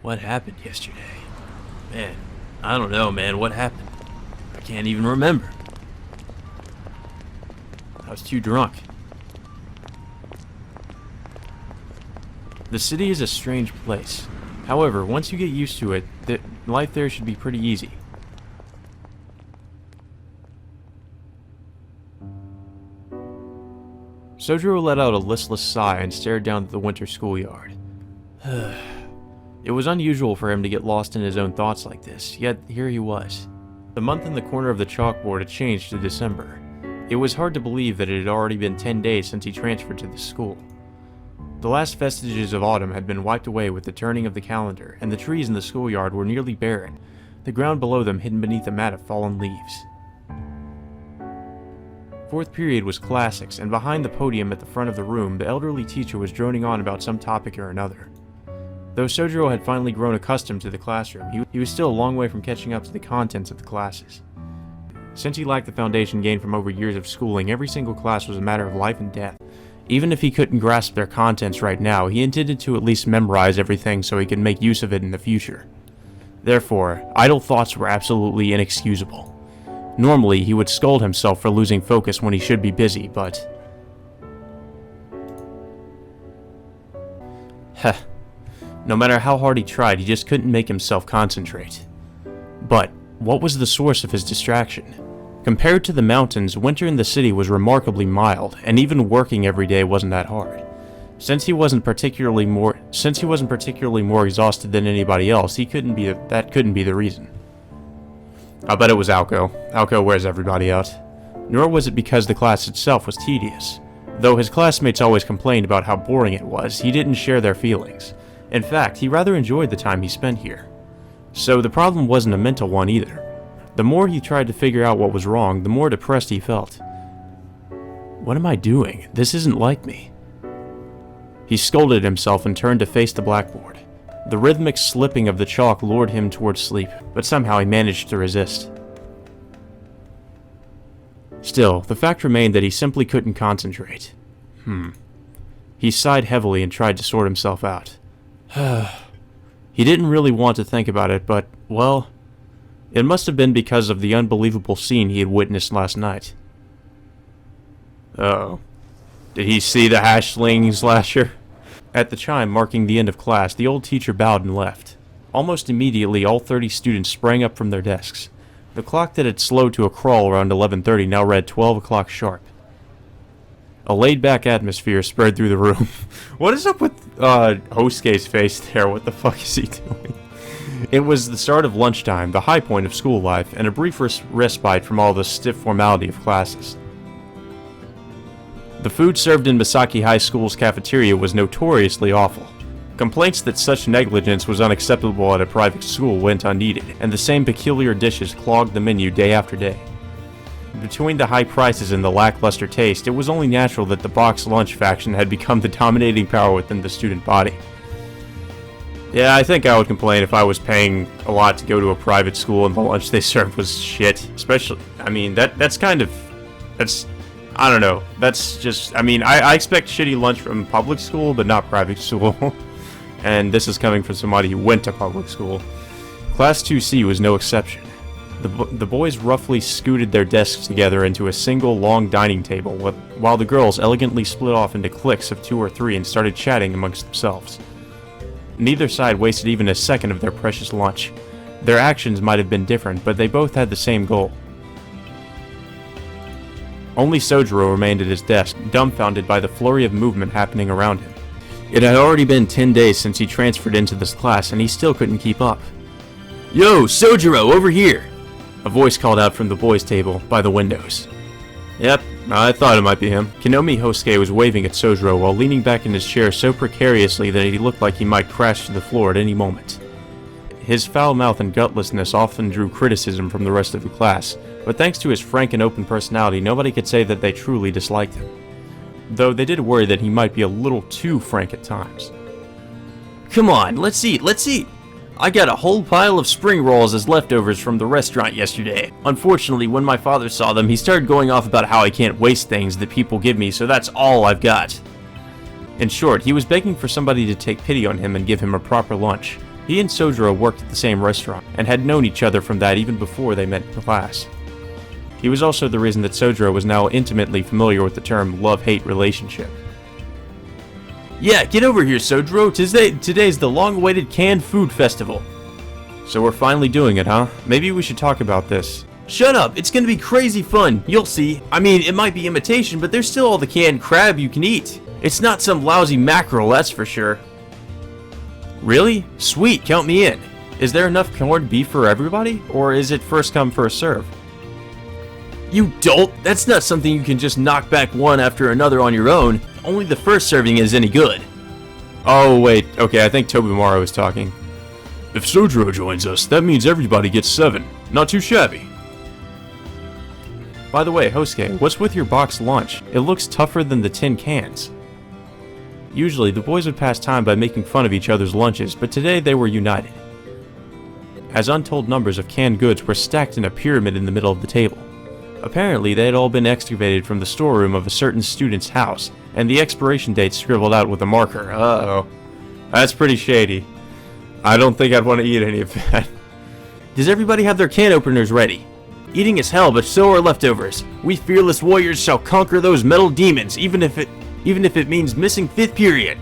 What happened yesterday? Man, I don't know, man. What happened? I can't even remember. I was too drunk. The city is a strange place. However, once you get used to it, life there should be pretty easy. Sojiro let out a listless sigh and stared down at the winter schoolyard. It was unusual for him to get lost in his own thoughts like this, yet here he was. The month in the corner of the chalkboard had changed to December. It was hard to believe that it had already been 10 days since he transferred to the school. The last vestiges of autumn had been wiped away with the turning of the calendar, and the trees in the schoolyard were nearly barren, the ground below them hidden beneath a mat of fallen leaves. Fourth period was classics, and behind the podium at the front of the room, the elderly teacher was droning on about some topic or another. Though Sojiro had finally grown accustomed to the classroom, he was still a long way from catching up to the contents of the classes. Since he lacked the foundation gained from over years of schooling, every single class was a matter of life and death. Even if he couldn't grasp their contents right now, he intended to at least memorize everything so he could make use of it in the future. Therefore, idle thoughts were absolutely inexcusable. Normally, he would scold himself for losing focus when he should be busy, but... No matter how hard he tried, he just couldn't make himself concentrate. But, what was the source of his distraction? Compared to the mountains, winter in the city was remarkably mild, and even working every day wasn't that hard. Since he wasn't particularly more exhausted than anybody else, that couldn't be the reason. I bet it was Alco. Alco wears everybody out. Nor was it because the class itself was tedious. Though his classmates always complained about how boring it was, he didn't share their feelings. In fact, he rather enjoyed the time he spent here. So the problem wasn't a mental one either. The more he tried to figure out what was wrong, the more depressed he felt. What am I doing? This isn't like me. He scolded himself and turned to face the blackboard. The rhythmic slipping of the chalk lured him towards sleep, but somehow he managed to resist. Still, the fact remained that he simply couldn't concentrate. He sighed heavily and tried to sort himself out. He didn't really want to think about it, but, well, it must have been because of the unbelievable scene he had witnessed last night. Uh-oh. Did he see the hash-slinging slasher? At the chime marking the end of class, the old teacher bowed and left. Almost immediately, all 30 students sprang up from their desks. The clock that had slowed to a crawl around 11:30 now read 12 o'clock sharp. A laid-back atmosphere spread through the room. What is up with Hosuke's face there? What the fuck is he doing? It was the start of lunchtime, the high point of school life, and a brief respite from all the stiff formality of classes. The food served in Misaki High School's cafeteria was notoriously awful. Complaints that such negligence was unacceptable at a private school went unneeded, and the same peculiar dishes clogged the menu day after day. Between the high prices and the lackluster taste, it was only natural that the box lunch faction had become the dominating power within the student body. Yeah, I think I would complain if I was paying a lot to go to a private school and the lunch they served was shit. Especially, I mean, that's I don't know. That's just, I expect shitty lunch from public school, but not private school. And this is coming from somebody who went to public school. Class 2C was no exception. The boys roughly scooted their desks together into a single long dining table, while the girls elegantly split off into cliques of 2 or 3 and started chatting amongst themselves. Neither side wasted even a second of their precious lunch. Their actions might have been different, but they both had the same goal. Only Sojiro remained at his desk, dumbfounded by the flurry of movement happening around him. It had already been 10 days since he transferred into this class, and he still couldn't keep up. "Yo, Sojiro, over here!" A voice called out from the boys' table by the windows. Yep, I thought it might be him. Kinomi Hosuke was waving at Sojiro while leaning back in his chair so precariously that he looked like he might crash to the floor at any moment. His foul mouth and gutlessness often drew criticism from the rest of the class, but thanks to his frank and open personality, nobody could say that they truly disliked him. Though they did worry that he might be a little too frank at times. "Come on, let's eat! I got a whole pile of spring rolls as leftovers from the restaurant yesterday. Unfortunately, when my father saw them, he started going off about how I can't waste things that people give me, so that's all I've got." In short, he was begging for somebody to take pity on him and give him a proper lunch. He and Sojiro worked at the same restaurant, and had known each other from that even before they met in class. He was also the reason that Sojiro was now intimately familiar with the term love-hate relationship. Yeah, get over here, Sojiro. Today's the long-awaited canned food festival. So we're finally doing it, huh? Maybe we should talk about this. Shut up, it's gonna be crazy fun, you'll see. I mean, it might be imitation, but there's still all the canned crab you can eat. It's not some lousy mackerel, that's for sure. Really? Sweet, count me in. Is there enough corned beef for everybody? Or is it first come, first serve? You dolt! That's not something you can just knock back one after another on your own. Only the first serving is any good. Oh wait, okay, I think Tobimaro is talking. If Sojiro joins us, that means everybody gets 7. Not too shabby. By the way, Hosuke, what's with your boxed lunch? It looks tougher than the tin cans. Usually, the boys would pass time by making fun of each other's lunches, but today they were united, as untold numbers of canned goods were stacked in a pyramid in the middle of the table. Apparently, they had all been excavated from the storeroom of a certain student's house, and the expiration date scribbled out with a marker. Uh-oh. That's pretty shady. I don't think I'd want to eat any of that. Does everybody have their can openers ready? Eating is hell, but so are leftovers. We fearless warriors shall conquer those metal demons, even if it means missing 5th period.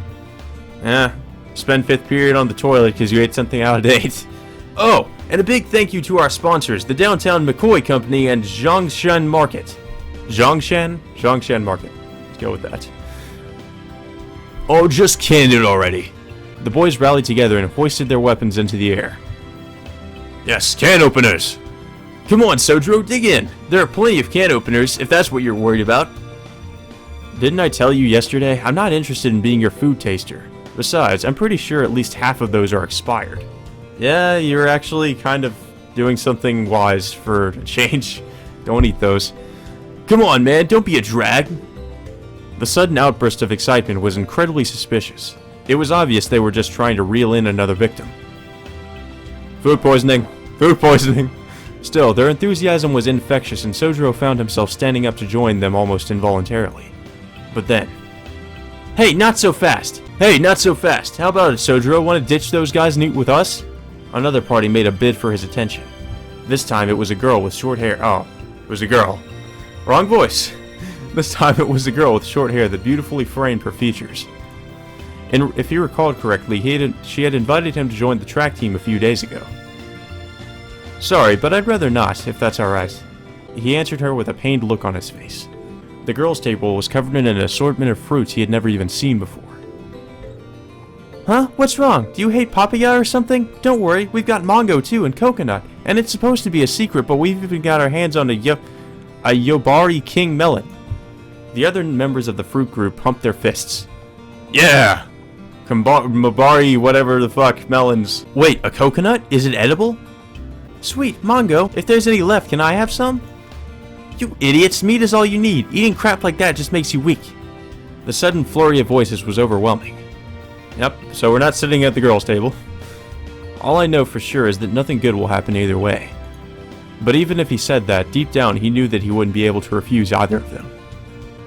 Spend 5th period on the toilet because you ate something out of date. Oh, and a big thank you to our sponsors, the Downtown McCoy Company and Zhongshan Market. Zhongshan Market. Let's go with that. Oh, just can it already. The boys rallied together and hoisted their weapons into the air. Yes, can openers! Come on, Sojiro, dig in. There are plenty of can openers, if that's what you're worried about. Didn't I tell you yesterday? I'm not interested in being your food taster. Besides, I'm pretty sure at least half of those are expired. Yeah, you're actually kind of doing something wise for a change. Don't eat those. Come on, man, don't be a drag. The sudden outburst of excitement was incredibly suspicious. It was obvious they were just trying to reel in another victim. Food poisoning. Food poisoning. Still, their enthusiasm was infectious, and Sojiro found himself standing up to join them almost involuntarily. But then... Hey, not so fast! Hey, not so fast! How about it, Sojiro? Want to ditch those guys and eat with us? Another party made a bid for his attention. This time it was a girl with short hair. Oh, it was a girl. Wrong voice. This time it was a girl with short hair that beautifully framed her features. And if he recalled correctly, she had invited him to join the track team a few days ago. Sorry, but I'd rather not, if that's alright. He answered her with a pained look on his face. The girl's table was covered in an assortment of fruits he had never even seen before. Huh? What's wrong? Do you hate papaya or something? Don't worry, we've got mango too and coconut. And it's supposed to be a secret, but we've even got our hands on a Yobari King melon. The other members of the fruit group pumped their fists. Yeah! Mabari whatever the fuck melons. Wait, a coconut? Is it edible? Sweet, mango. If there's any left, can I have some? You idiots, meat is all you need. Eating crap like that just makes you weak. The sudden flurry of voices was overwhelming. Yep, so we're not sitting at the girls' table. All I know for sure is that nothing good will happen either way. But even if he said that, deep down he knew that he wouldn't be able to refuse either of them.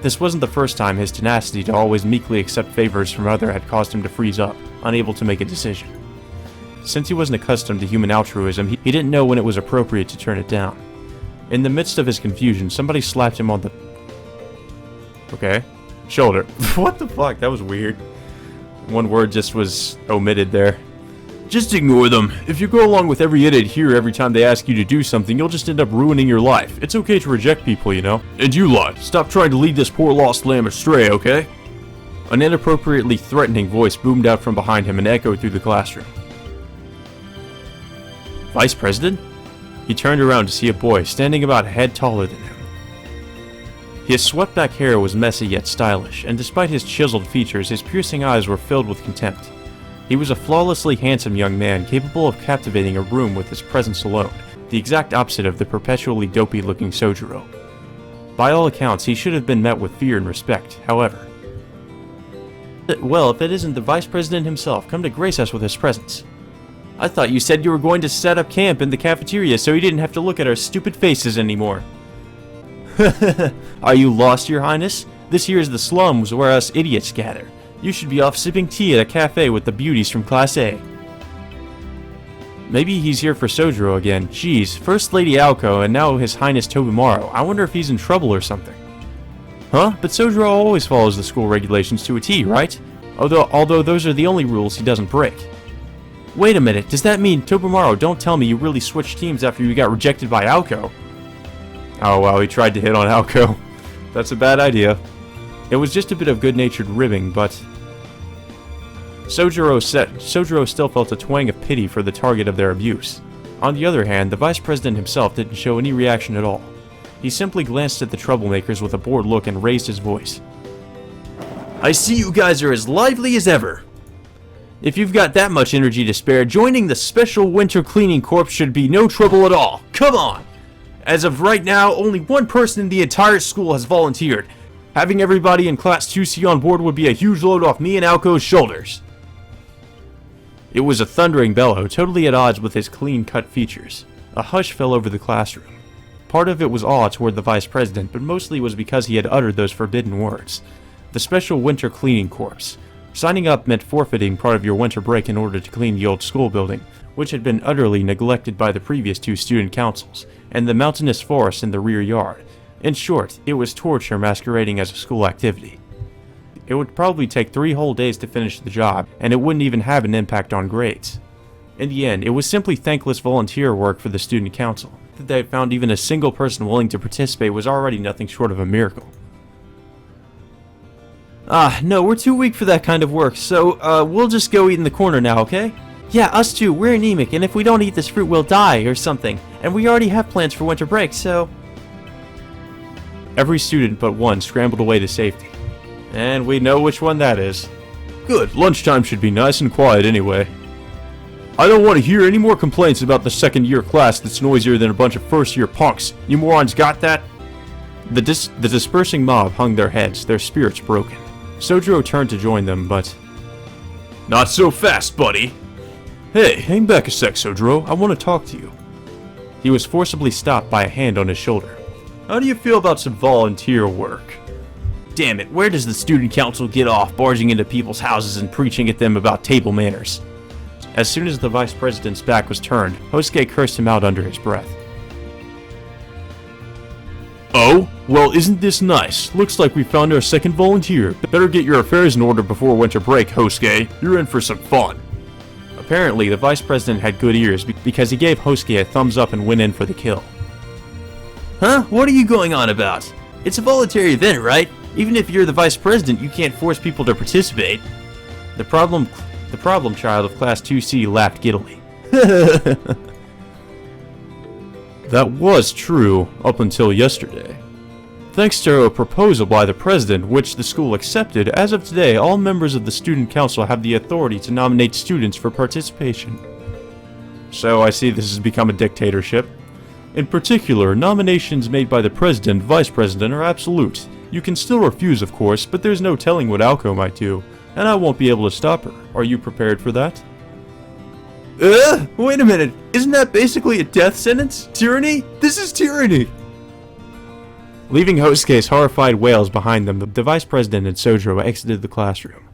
This wasn't the first time his tenacity to always meekly accept favors from others had caused him to freeze up, unable to make a decision. Since he wasn't accustomed to human altruism, he didn't know when it was appropriate to turn it down. In the midst of his confusion, somebody slapped him on the... Okay. Shoulder. What the fuck? That was weird. One word just was omitted there. Just ignore them. If you go along with every idiot here every time they ask you to do something, you'll just end up ruining your life. It's okay to reject people, you know? And you lot, stop trying to lead this poor lost lamb astray, okay? An inappropriately threatening voice boomed out from behind him and echoed through the classroom. Vice President? He turned around to see a boy standing about a head taller than him. His swept-back hair was messy yet stylish, and despite his chiseled features, his piercing eyes were filled with contempt. He was a flawlessly handsome young man capable of captivating a room with his presence alone, the exact opposite of the perpetually dopey-looking Sojiro. By all accounts, he should have been met with fear and respect, however. Well, if it isn't the Vice President himself, come to grace us with his presence. I thought you said you were going to set up camp in the cafeteria so you didn't have to look at our stupid faces anymore. Are you lost, Your Highness? This here is the slums where us idiots gather. You should be off sipping tea at a cafe with the beauties from Class A. Maybe he's here for Sojiro again. Jeez, First Lady Aoko and now His Highness Tobimaro. I wonder if he's in trouble or something. Huh? But Sojiro always follows the school regulations to a T, right? Although those are the only rules he doesn't break. Wait a minute, does that mean, Tobimaro, don't tell me you really switched teams after you got rejected by Aoko? Oh wow, he tried to hit on Aoko. That's a bad idea. It was just a bit of good-natured ribbing, but Sojiro still felt a twang of pity for the target of their abuse. On the other hand, the vice president himself didn't show any reaction at all. He simply glanced at the troublemakers with a bored look and raised his voice. I see you guys are as lively as ever. If you've got that much energy to spare, joining the Special Winter Cleaning Corps should be no trouble at all. Come on! As of right now, only one person in the entire school has volunteered. Having everybody in Class 2C on board would be a huge load off me and Aoko's shoulders. It was a thundering bellow, totally at odds with his clean-cut features. A hush fell over the classroom. Part of it was awe toward the vice president, but mostly was because he had uttered those forbidden words. The Special Winter Cleaning Corps. Signing up meant forfeiting part of your winter break in order to clean the old school building, which had been utterly neglected by the previous two student councils, and the mountainous forest in the rear yard. In short, it was torture masquerading as a school activity. It would probably take 3 whole days to finish the job, and it wouldn't even have an impact on grades. In the end, it was simply thankless volunteer work for the student council. That they had found even a single person willing to participate was already nothing short of a miracle. No, we're too weak for that kind of work, so, we'll just go eat in the corner now, okay? Yeah, us too, we're anemic, and if we don't eat this fruit, we'll die, or something. And we already have plans for winter break, so... Every student but one scrambled away to safety. And we know which one that is. Good, lunchtime should be nice and quiet anyway. I don't want to hear any more complaints about the second-year class that's noisier than a bunch of first-year punks. You morons got that? The dispersing mob hung their heads, their spirits broken. Sojiro turned to join them, but... Not so fast, buddy! Hey, hang back a sec, Sojiro. I want to talk to you. He was forcibly stopped by a hand on his shoulder. How do you feel about some volunteer work? Damn it, where does the student council get off barging into people's houses and preaching at them about table manners? As soon as the vice president's back was turned, Hosuke cursed him out under his breath. Oh? Well, isn't this nice? Looks like we found our second volunteer. Better get your affairs in order before winter break, Hosuke. You're in for some fun. Apparently, the vice president had good ears because he gave Hosuke a thumbs up and went in for the kill. Huh? What are you going on about? It's a voluntary event, right? Even if you're the vice president, you can't force people to participate. The problem child of Class 2C laughed giddily. That was true, up until yesterday. Thanks to a proposal by the president, which the school accepted, as of today, all members of the student council have the authority to nominate students for participation. So I see this has become a dictatorship. In particular, nominations made by the president and vice president are absolute. You can still refuse, of course, but there's no telling what Aoko might do, and I won't be able to stop her. Are you prepared for that? Wait a minute. Isn't that basically a death sentence? Tyranny? This is tyranny! Leaving Hosuke's horrified wails behind them, the vice president and Sojiro exited the classroom.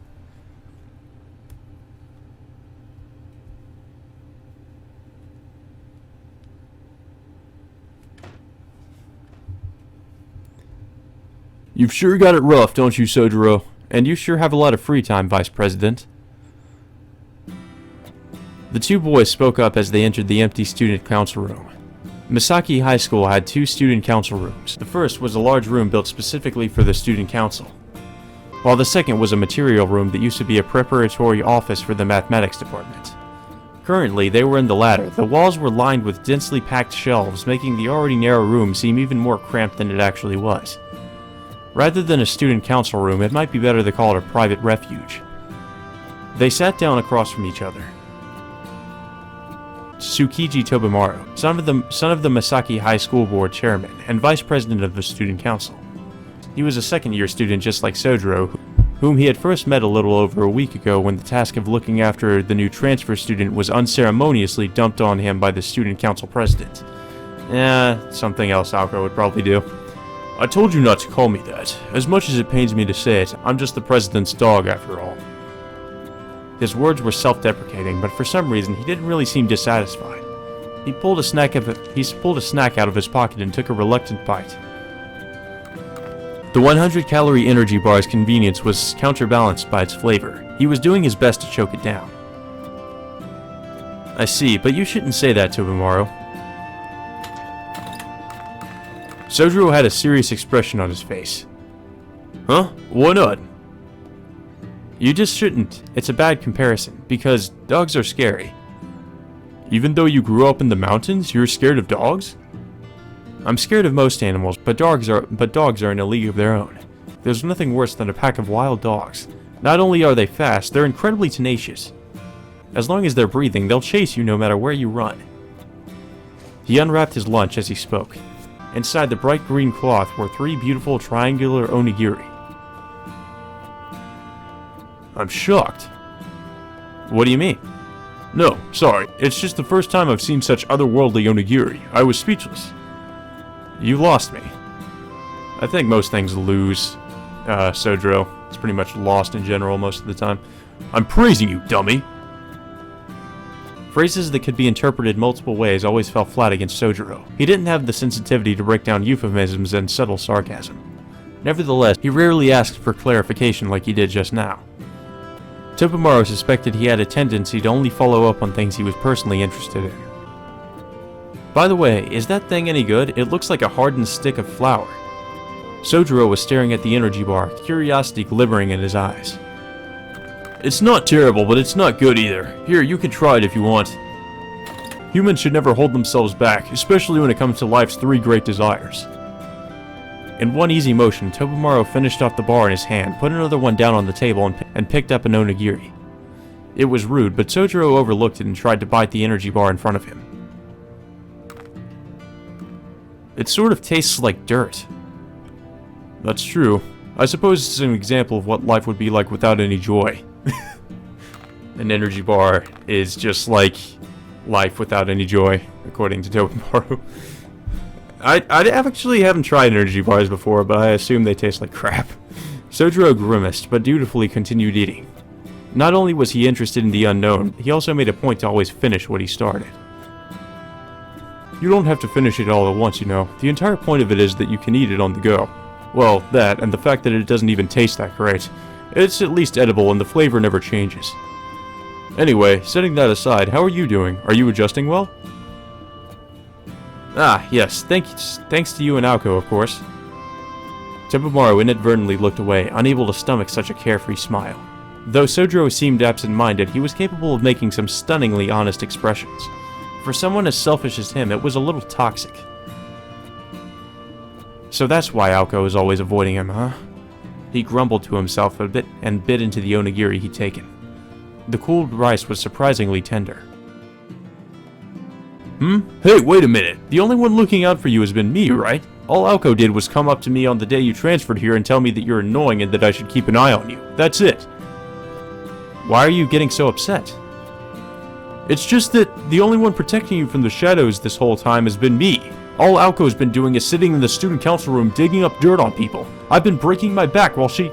You've sure got it rough, don't you, Sojiro? And you sure have a lot of free time, Vice President. The two boys spoke up as they entered the empty student council room. Misaki High School had 2 student council rooms. The first was a large room built specifically for the student council, while the second was a material room that used to be a preparatory office for the mathematics department. Currently, they were in the latter. The walls were lined with densely packed shelves, making the already narrow room seem even more cramped than it actually was. Rather than a student council room, it might be better to call it a private refuge. They sat down across from each other. Tsukiji Tobimaro, son of the Misaki High School Board chairman and vice president of the student council. He was a second-year student just like Sojiro, whom he had first met a little over a week ago when the task of looking after the new transfer student was unceremoniously dumped on him by the student council president. Something else Aoko would probably do. I told you not to call me that. As much as it pains me to say it, I'm just the president's dog after all. His words were self-deprecating, but for some reason he didn't really seem dissatisfied. He pulled a snack out of his pocket and took a reluctant bite. The 100-calorie energy bar's convenience was counterbalanced by its flavor. He was doing his best to choke it down. I see, but you shouldn't say that, Tobimaro. Sojiro had a serious expression on his face. Huh? Why not? You just shouldn't. It's a bad comparison, because dogs are scary. Even though you grew up in the mountains, you're scared of dogs? I'm scared of most animals, but dogs are in a league of their own. There's nothing worse than a pack of wild dogs. Not only are they fast, they're incredibly tenacious. As long as they're breathing, they'll chase you no matter where you run. He unwrapped his lunch as he spoke. Inside the bright green cloth were 3 beautiful triangular onigiri. I'm shocked. What do you mean? No, sorry. It's just the first time I've seen such otherworldly onigiri. I was speechless. You lost me. I think most things lose, Sojiro. It's pretty much lost in general most of the time. I'm praising you, dummy! Phrases that could be interpreted multiple ways always fell flat against Sojiro. He didn't have the sensitivity to break down euphemisms and subtle sarcasm. Nevertheless, he rarely asked for clarification like he did just now. Tobimaro suspected he had a tendency to only follow up on things he was personally interested in. By the way, is that thing any good? It looks like a hardened stick of flour. Sojiro was staring at the energy bar, curiosity glimmering in his eyes. It's not terrible, but it's not good either. Here, you can try it if you want. Humans should never hold themselves back, especially when it comes to life's 3 great desires. In one easy motion, Tobimaro finished off the bar in his hand, put another one down on the table, and picked up an onigiri. It was rude, but Sojiro overlooked it and tried to bite the energy bar in front of him. It sort of tastes like dirt. That's true. I suppose it's an example of what life would be like without any joy. An energy bar is just like life without any joy, according to Tobimaro. I actually haven't tried energy bars before, but I assume they taste like crap. Sojiro grimaced, but dutifully continued eating. Not only was he interested in the unknown, he also made a point to always finish what he started. You don't have to finish it all at once, you know. The entire point of it is that you can eat it on the go. Well, that, and the fact that it doesn't even taste that great. It's at least edible and the flavor never changes. Anyway, setting that aside, how are you doing? Are you adjusting well? Ah, yes, thanks to you and Aoko, of course. Tobimaro inadvertently looked away, unable to stomach such a carefree smile. Though Sojiro seemed absent-minded, he was capable of making some stunningly honest expressions. For someone as selfish as him, it was a little toxic. So that's why Aoko is always avoiding him, huh? He grumbled to himself a bit and bit into the onigiri he'd taken. The cooled rice was surprisingly tender. Hey, wait a minute. The only one looking out for you has been me, right? All Aoko did was come up to me on the day you transferred here and tell me that you're annoying and that I should keep an eye on you. That's it. Why are you getting so upset? It's just that the only one protecting you from the shadows this whole time has been me. All Aoko's been doing is sitting in the student council room digging up dirt on people. I've been breaking my back while she...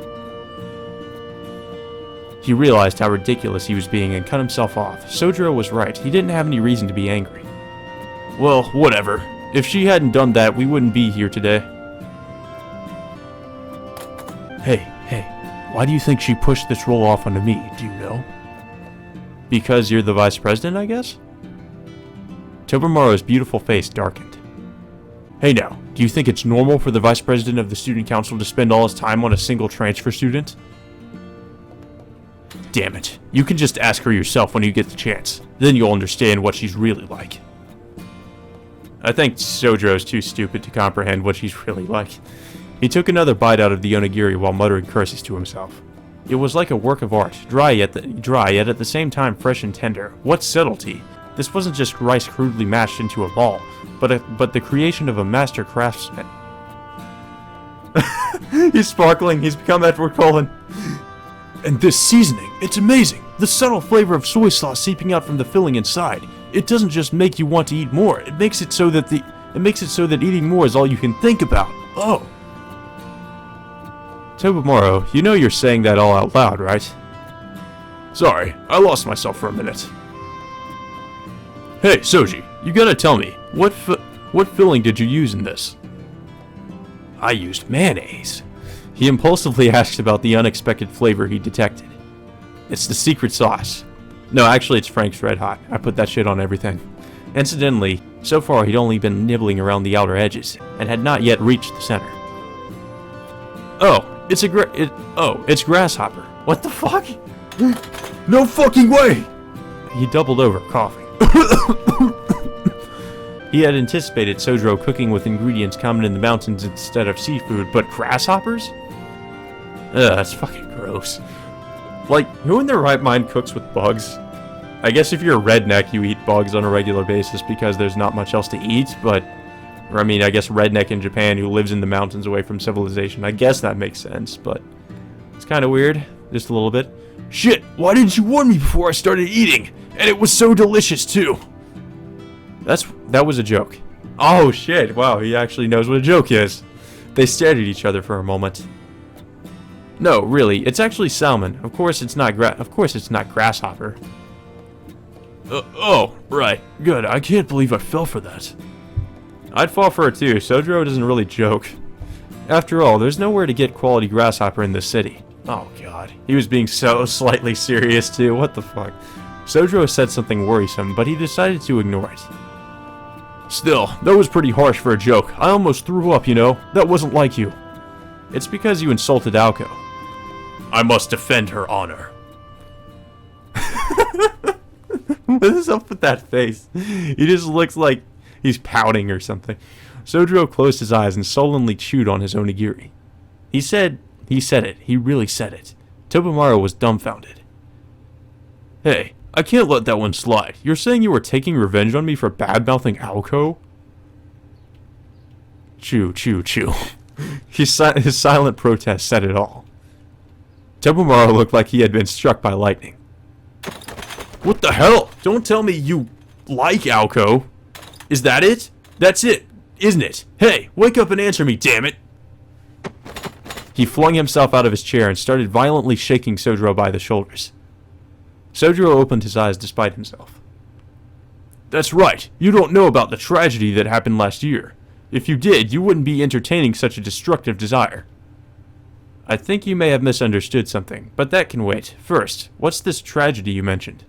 He realized how ridiculous he was being and cut himself off. Sojiro was right. He didn't have any reason to be angry. Well, whatever. If she hadn't done that, we wouldn't be here today. Hey, why do you think she pushed this role off onto me, do you know? Because you're the vice president, I guess? Tobimaro's beautiful face darkened. Hey now, do you think it's normal for the vice president of the student council to spend all his time on a single transfer student? Damn it, you can just ask her yourself when you get the chance. Then you'll understand what she's really like. I think Sojiro's too stupid to comprehend what she's really like. He took another bite out of the onigiri while muttering curses to himself. It was like a work of art, dry yet at the same time fresh and tender. What subtlety! This wasn't just rice crudely mashed into a ball, but the creation of a master craftsman. He's sparkling, he's become Edward Cullen. And this seasoning, it's amazing! The subtle flavor of soy sauce seeping out from the filling inside. It doesn't just make you want to eat more, it makes it so that eating more is all you can think about. Oh! Tobimaro, you know you're saying that all out loud, right? Sorry, I lost myself for a minute. Hey, Soji, you gotta tell me, what filling did you use in this? I used mayonnaise. He impulsively asked about the unexpected flavor he detected. It's the secret sauce. No, actually it's Frank's Red Hot. I put that shit on everything. Incidentally, so far he'd only been nibbling around the outer edges, and had not yet reached the center. Oh, it's grasshopper. What the fuck? No fucking way! He doubled over, coughing. He had anticipated Sojiro cooking with ingredients common in the mountains instead of seafood, but grasshoppers? Ugh, that's fucking gross. Like, who in their right mind cooks with bugs? I guess if you're a redneck, you eat bugs on a regular basis because there's not much else to eat, but... Or, I mean, I guess redneck in Japan who lives in the mountains away from civilization. I guess that makes sense, but... It's kind of weird. Just a little bit. Shit, why didn't you warn me before I started eating? And it was so delicious, too! That was a joke. Oh, shit, wow, he actually knows what a joke is. They stared at each other for a moment. No, really, it's actually salmon. Of course it's not grasshopper. Oh, right. Good, I can't believe I fell for that. I'd fall for it too. Sojiro doesn't really joke. After all, there's nowhere to get quality grasshopper in this city. Oh god. He was being so slightly serious too. What the fuck? Sojiro said something worrisome, but he decided to ignore it. Still, that was pretty harsh for a joke. I almost threw up, you know. That wasn't like you. It's because you insulted Aoko. I must defend her honor. What is up with that face? He just looks like he's pouting or something. Sojiro closed his eyes and sullenly chewed on his onigiri. He said it. He really said it. Tobimaro was dumbfounded. Hey, I can't let that one slide. You're saying you were taking revenge on me for bad-mouthing Aoko? Chew, chew, chew. His silent protest said it all. Tobimaro looked like he had been struck by lightning. What the hell? Don't tell me you like Aoko. Is that it? That's it, isn't it? Hey, wake up and answer me, damn it! He flung himself out of his chair and started violently shaking Sojiro by the shoulders. Sojiro opened his eyes despite himself. That's right, you don't know about the tragedy that happened last year. If you did, you wouldn't be entertaining such a destructive desire. I think you may have misunderstood something, but that can wait. First, what's this tragedy you mentioned?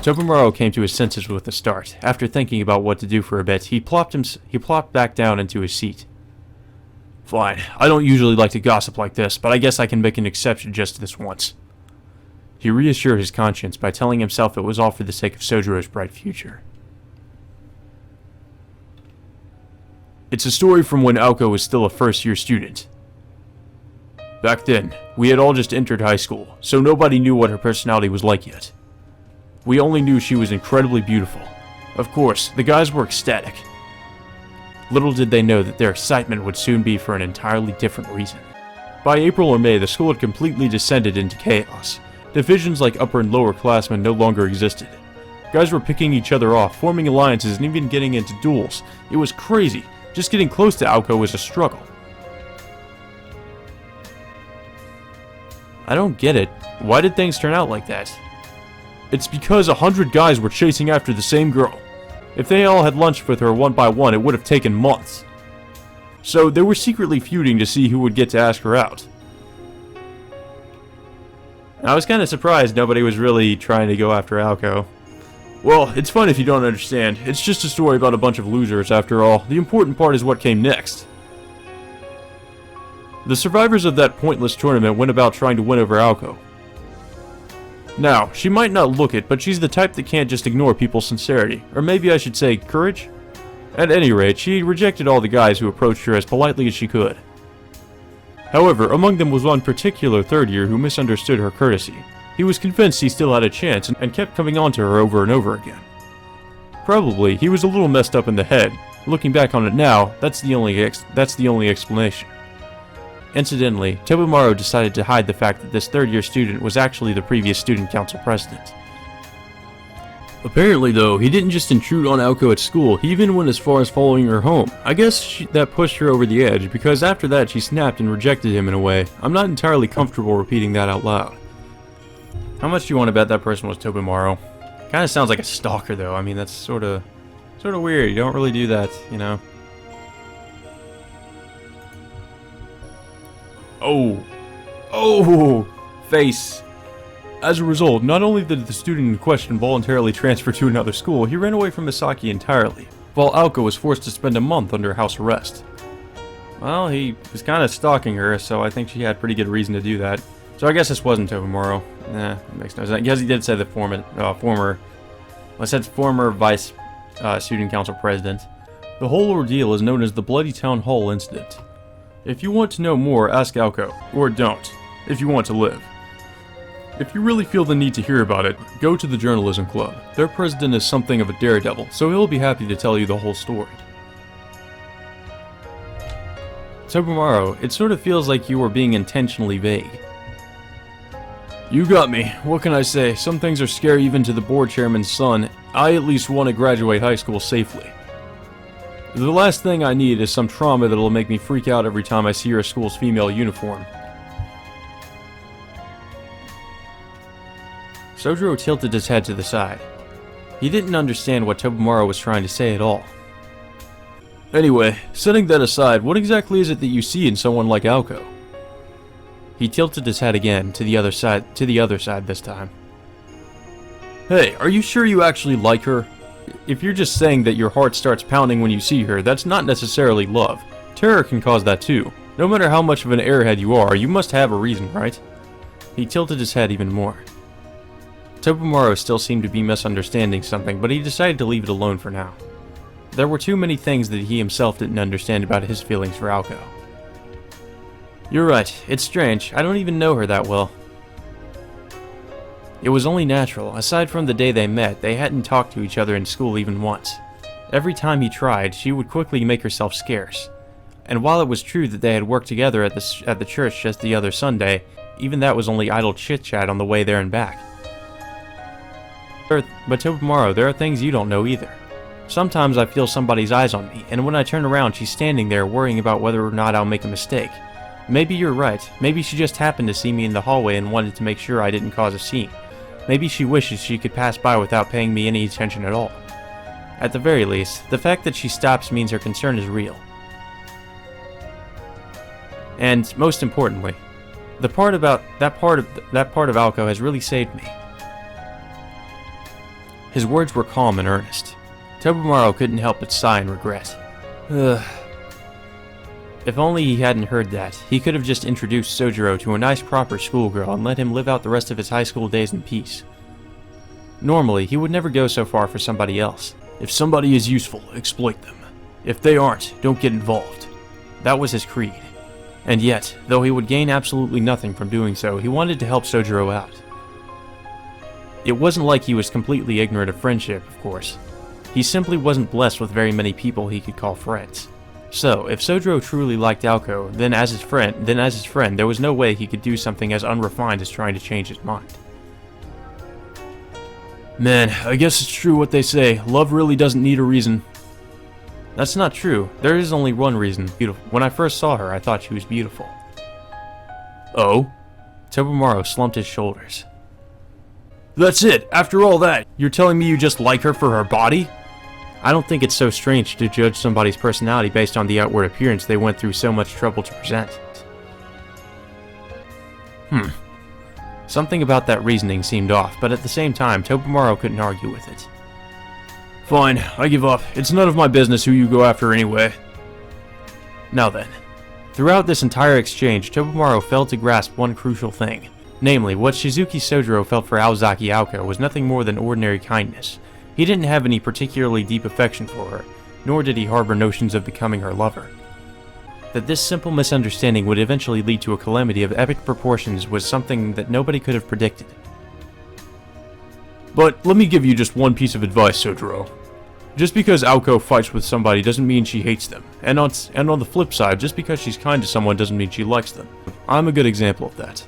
Tobimaro came to his senses with a start. After thinking about what to do for a bit, he plopped back down into his seat. Fine, I don't usually like to gossip like this, but I guess I can make an exception just this once. He reassured his conscience by telling himself it was all for the sake of Sojiro's bright future. It's a story from when Aoko was still a first-year student. Back then, we had all just entered high school, so nobody knew what her personality was like yet. We only knew she was incredibly beautiful. Of course, the guys were ecstatic. Little did they know that their excitement would soon be for an entirely different reason. By April or May, the school had completely descended into chaos. Divisions like upper and lower classmen no longer existed. Guys were picking each other off, forming alliances, and even getting into duels. It was crazy. Just getting close to Aoko was a struggle. I don't get it. Why did things turn out like that? It's because 100 guys were chasing after the same girl. If they all had lunch with her one by one, it would have taken months. So they were secretly feuding to see who would get to ask her out. I was kind of surprised nobody was really trying to go after Aoko. Well, it's fun if you don't understand. It's just a story about a bunch of losers after all. The important part is what came next. The survivors of that pointless tournament went about trying to win over Aoko. Now, she might not look it, but she's the type that can't just ignore people's sincerity, or maybe I should say courage? At any rate, she rejected all the guys who approached her as politely as she could. However, among them was one particular third year who misunderstood her courtesy. He was convinced he still had a chance and kept coming on to her over and over again. Probably, he was a little messed up in the head. Looking back on it now, that's the only explanation. Incidentally, Tobimaro decided to hide the fact that this third-year student was actually the previous student council president. Apparently, though, he didn't just intrude on Aoko at school, he even went as far as following her home. I guess that pushed her over the edge, because after that she snapped and rejected him in a way. I'm not entirely comfortable repeating that out loud. How much do you want to bet that person was Tobimaro? Kinda sounds like a stalker, though. I mean, that's sorta weird. You don't really do that, you know? Oh! Face! As a result, not only did the student in question voluntarily transfer to another school, he ran away from Misaki entirely, while Aoko was forced to spend a month under house arrest. Well, he was kind of stalking her, so I think she had pretty good reason to do that. So I guess this wasn't Tobimaro. It makes no sense. Because he did say the former vice student council president. The whole ordeal is known as the Bloody Town Hall incident. If you want to know more, ask Aoko, or don't, if you want to live. If you really feel the need to hear about it, go to the journalism club. Their president is something of a daredevil, so he'll be happy to tell you the whole story. Tobimaro, it sort of feels like you were being intentionally vague. You got me. What can I say? Some things are scary even to the board chairman's son. I at least want to graduate high school safely. The last thing I need is some trauma that'll make me freak out every time I see your school's female uniform. Sojiro tilted his head to the side. He didn't understand what Tobimaro was trying to say at all. Anyway, setting that aside, what exactly is it that you see in someone like Aoko? He tilted his head again, to the other side this time. Hey, are you sure you actually like her? If you're just saying that your heart starts pounding when you see her, that's not necessarily love. Terror can cause that too. No matter how much of an airhead you are, you must have a reason, right? He tilted his head even more. Tobimaro still seemed to be misunderstanding something, but he decided to leave it alone for now. There were too many things that he himself didn't understand about his feelings for Aoko. You're right, it's strange. I don't even know her that well. It was only natural. Aside from the day they met, they hadn't talked to each other in school even once. Every time he tried, she would quickly make herself scarce. And while it was true that they had worked together at the church just the other Sunday, even that was only idle chit-chat on the way there and back. But Tobimaro, there are things you don't know either. Sometimes I feel somebody's eyes on me, and when I turn around she's standing there worrying about whether or not I'll make a mistake. Maybe you're right. Maybe she just happened to see me in the hallway and wanted to make sure I didn't cause a scene. Maybe she wishes she could pass by without paying me any attention at all. At the very least, the fact that she stops means her concern is real. And most importantly, that part of Aoko has really saved me. His words were calm and earnest. Tobimaro couldn't help but sigh in regret. If only he hadn't heard that, he could have just introduced Sojiro to a nice proper schoolgirl and let him live out the rest of his high school days in peace. Normally, he would never go so far for somebody else. If somebody is useful, exploit them. If they aren't, don't get involved. That was his creed. And yet, though he would gain absolutely nothing from doing so, he wanted to help Sojiro out. It wasn't like he was completely ignorant of friendship, of course. He simply wasn't blessed with very many people he could call friends. So, if Sojiro truly liked Aoko, then as his friend, there was no way he could do something as unrefined as trying to change his mind. Man, I guess it's true what they say, love really doesn't need a reason. That's not true. There is only one reason. Beautiful. When I first saw her, I thought she was beautiful. Oh? Tobimaro slumped his shoulders. That's it! After all that, you're telling me you just like her for her body? I don't think it's so strange to judge somebody's personality based on the outward appearance they went through so much trouble to present. Something about that reasoning seemed off, but at the same time, Tobimaro couldn't argue with it. Fine, I give up. It's none of my business who you go after anyway. Now then. Throughout this entire exchange, Tobimaro failed to grasp one crucial thing. Namely, what Shizuki Sojiro felt for Aozaki Aoko was nothing more than ordinary kindness. He didn't have any particularly deep affection for her, nor did he harbor notions of becoming her lover. That this simple misunderstanding would eventually lead to a calamity of epic proportions was something that nobody could have predicted. But let me give you just one piece of advice, Sojiro. Just because Aoko fights with somebody doesn't mean she hates them, and on the flip side, just because she's kind to someone doesn't mean she likes them. I'm a good example of that.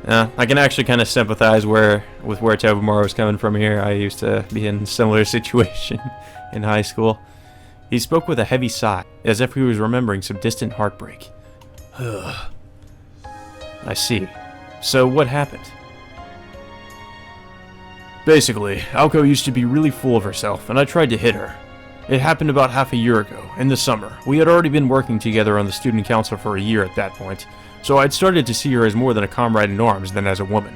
I can actually kind of sympathize with where Tobimaro is coming from here. I used to be in a similar situation in high school. He spoke with a heavy sigh, as if he was remembering some distant heartbreak. I see. So what happened? Basically, Aoko used to be really full of herself, and I tried to hit her. It happened about half a year ago, in the summer. We had already been working together on the student council for a year at that point, so I'd started to see her as more than a comrade in arms than as a woman.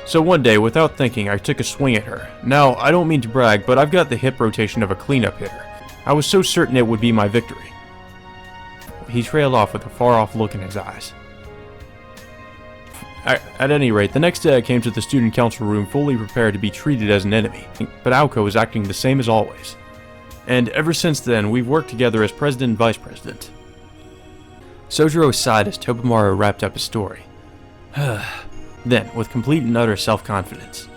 So one day, without thinking, I took a swing at her. Now, I don't mean to brag, but I've got the hip rotation of a cleanup hitter. I was so certain it would be my victory. He trailed off with a far-off look in his eyes. At any rate, the next day I came to the student council room fully prepared to be treated as an enemy, but Aoko was acting the same as always. And ever since then, we've worked together as president and vice president. Sojiro sighed as Tobimaro wrapped up his story. Then, with complete and utter self-confidence.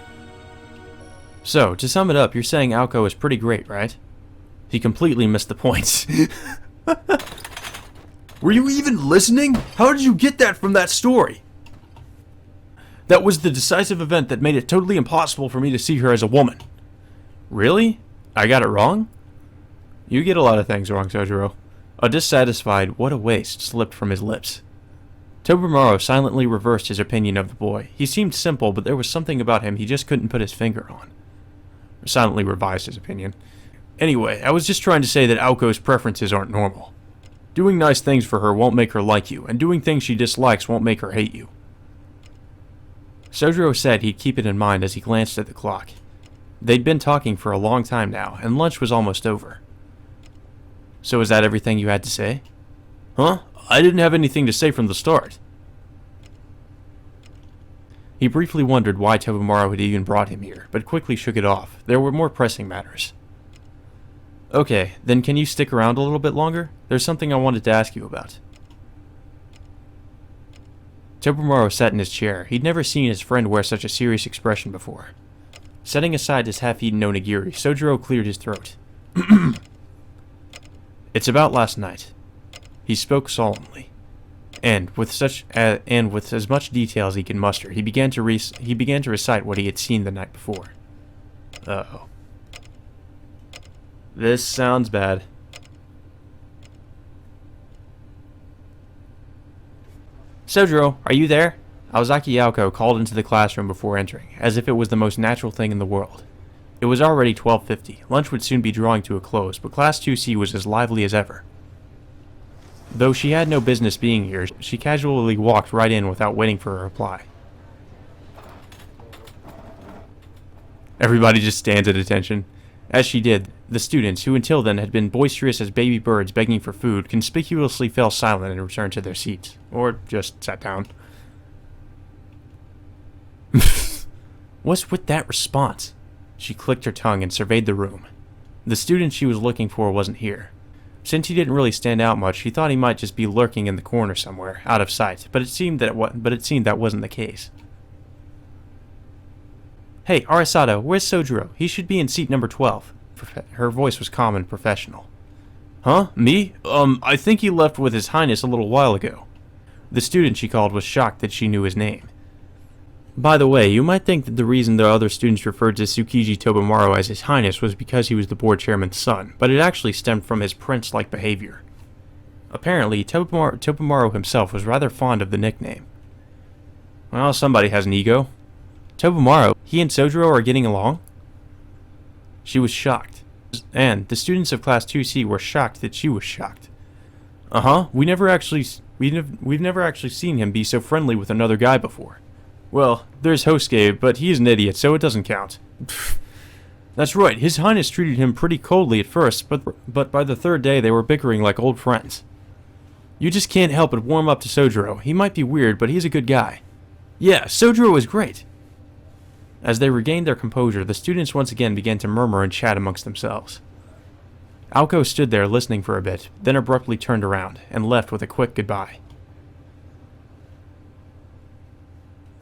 So, to sum it up, you're saying Aoko is pretty great, right? He completely missed the points. Were you even listening? How did you get that from that story? That was the decisive event that made it totally impossible for me to see her as a woman. Really? I got it wrong? You get a lot of things wrong, Sojiro. A dissatisfied "what a waste" slipped from his lips. Tobimaro silently reversed his opinion of the boy. He seemed simple, but there was something about him he just couldn't put his finger on. Or silently revised his opinion. Anyway, I was just trying to say that Aoko's preferences aren't normal. Doing nice things for her won't make her like you, and doing things she dislikes won't make her hate you. Sojiro said he'd keep it in mind as he glanced at the clock. They'd been talking for a long time now, and lunch was almost over. So is that everything you had to say? Huh? I didn't have anything to say from the start. He briefly wondered why Tobimaro had even brought him here, but quickly shook it off. There were more pressing matters. Okay, then can you stick around a little bit longer? There's something I wanted to ask you about. Tobimaro sat in his chair. He'd never seen his friend wear such a serious expression before. Setting aside his half-eaten onigiri, Sojiro cleared his throat. It's about last night. He spoke solemnly, and with as much detail as he could muster, he began to recite what he had seen the night before. Uh-oh. This sounds bad. Sojiro, are you there? Aozaki Aoko called into the classroom before entering, as if it was the most natural thing in the world. It was already 12:50. Lunch would soon be drawing to a close, but Class 2C was as lively as ever. Though she had no business being here, she casually walked right in without waiting for a reply. Everybody just stands at attention. As she did, the students, who until then had been boisterous as baby birds begging for food, conspicuously fell silent and returned to their seats, or just sat down. What's with that response? She clicked her tongue and surveyed the room. The student she was looking for wasn't here. Since he didn't really stand out much, she thought he might just be lurking in the corner somewhere, out of sight, but it seemed that wasn't the case. Hey, Arasado, where's Sojiro? He should be in seat number 12. Her voice was calm and professional. Huh? Me? I think he left with His Highness a little while ago. The student she called was shocked that she knew his name. By the way, you might think that the reason the other students referred to Tsukiji Tobimaro as His Highness was because he was the board chairman's son, but it actually stemmed from his prince-like behavior. Apparently, Tobimaro himself was rather fond of the nickname. Well, somebody has an ego. Tobimaro, he and Sojiro are getting along? She was shocked, and the students of Class 2C were shocked that she was shocked. We've never actually seen him be so friendly with another guy before. Well, there's Hosuke, but he's an idiot, so it doesn't count. Pfft. That's right, His Highness treated him pretty coldly at first, but by the third day they were bickering like old friends. You just can't help but warm up to Sojiro. He might be weird, but he's a good guy. Yeah, Sojiro is great. As they regained their composure, the students once again began to murmur and chat amongst themselves. Aoko stood there listening for a bit, then abruptly turned around, and left with a quick goodbye.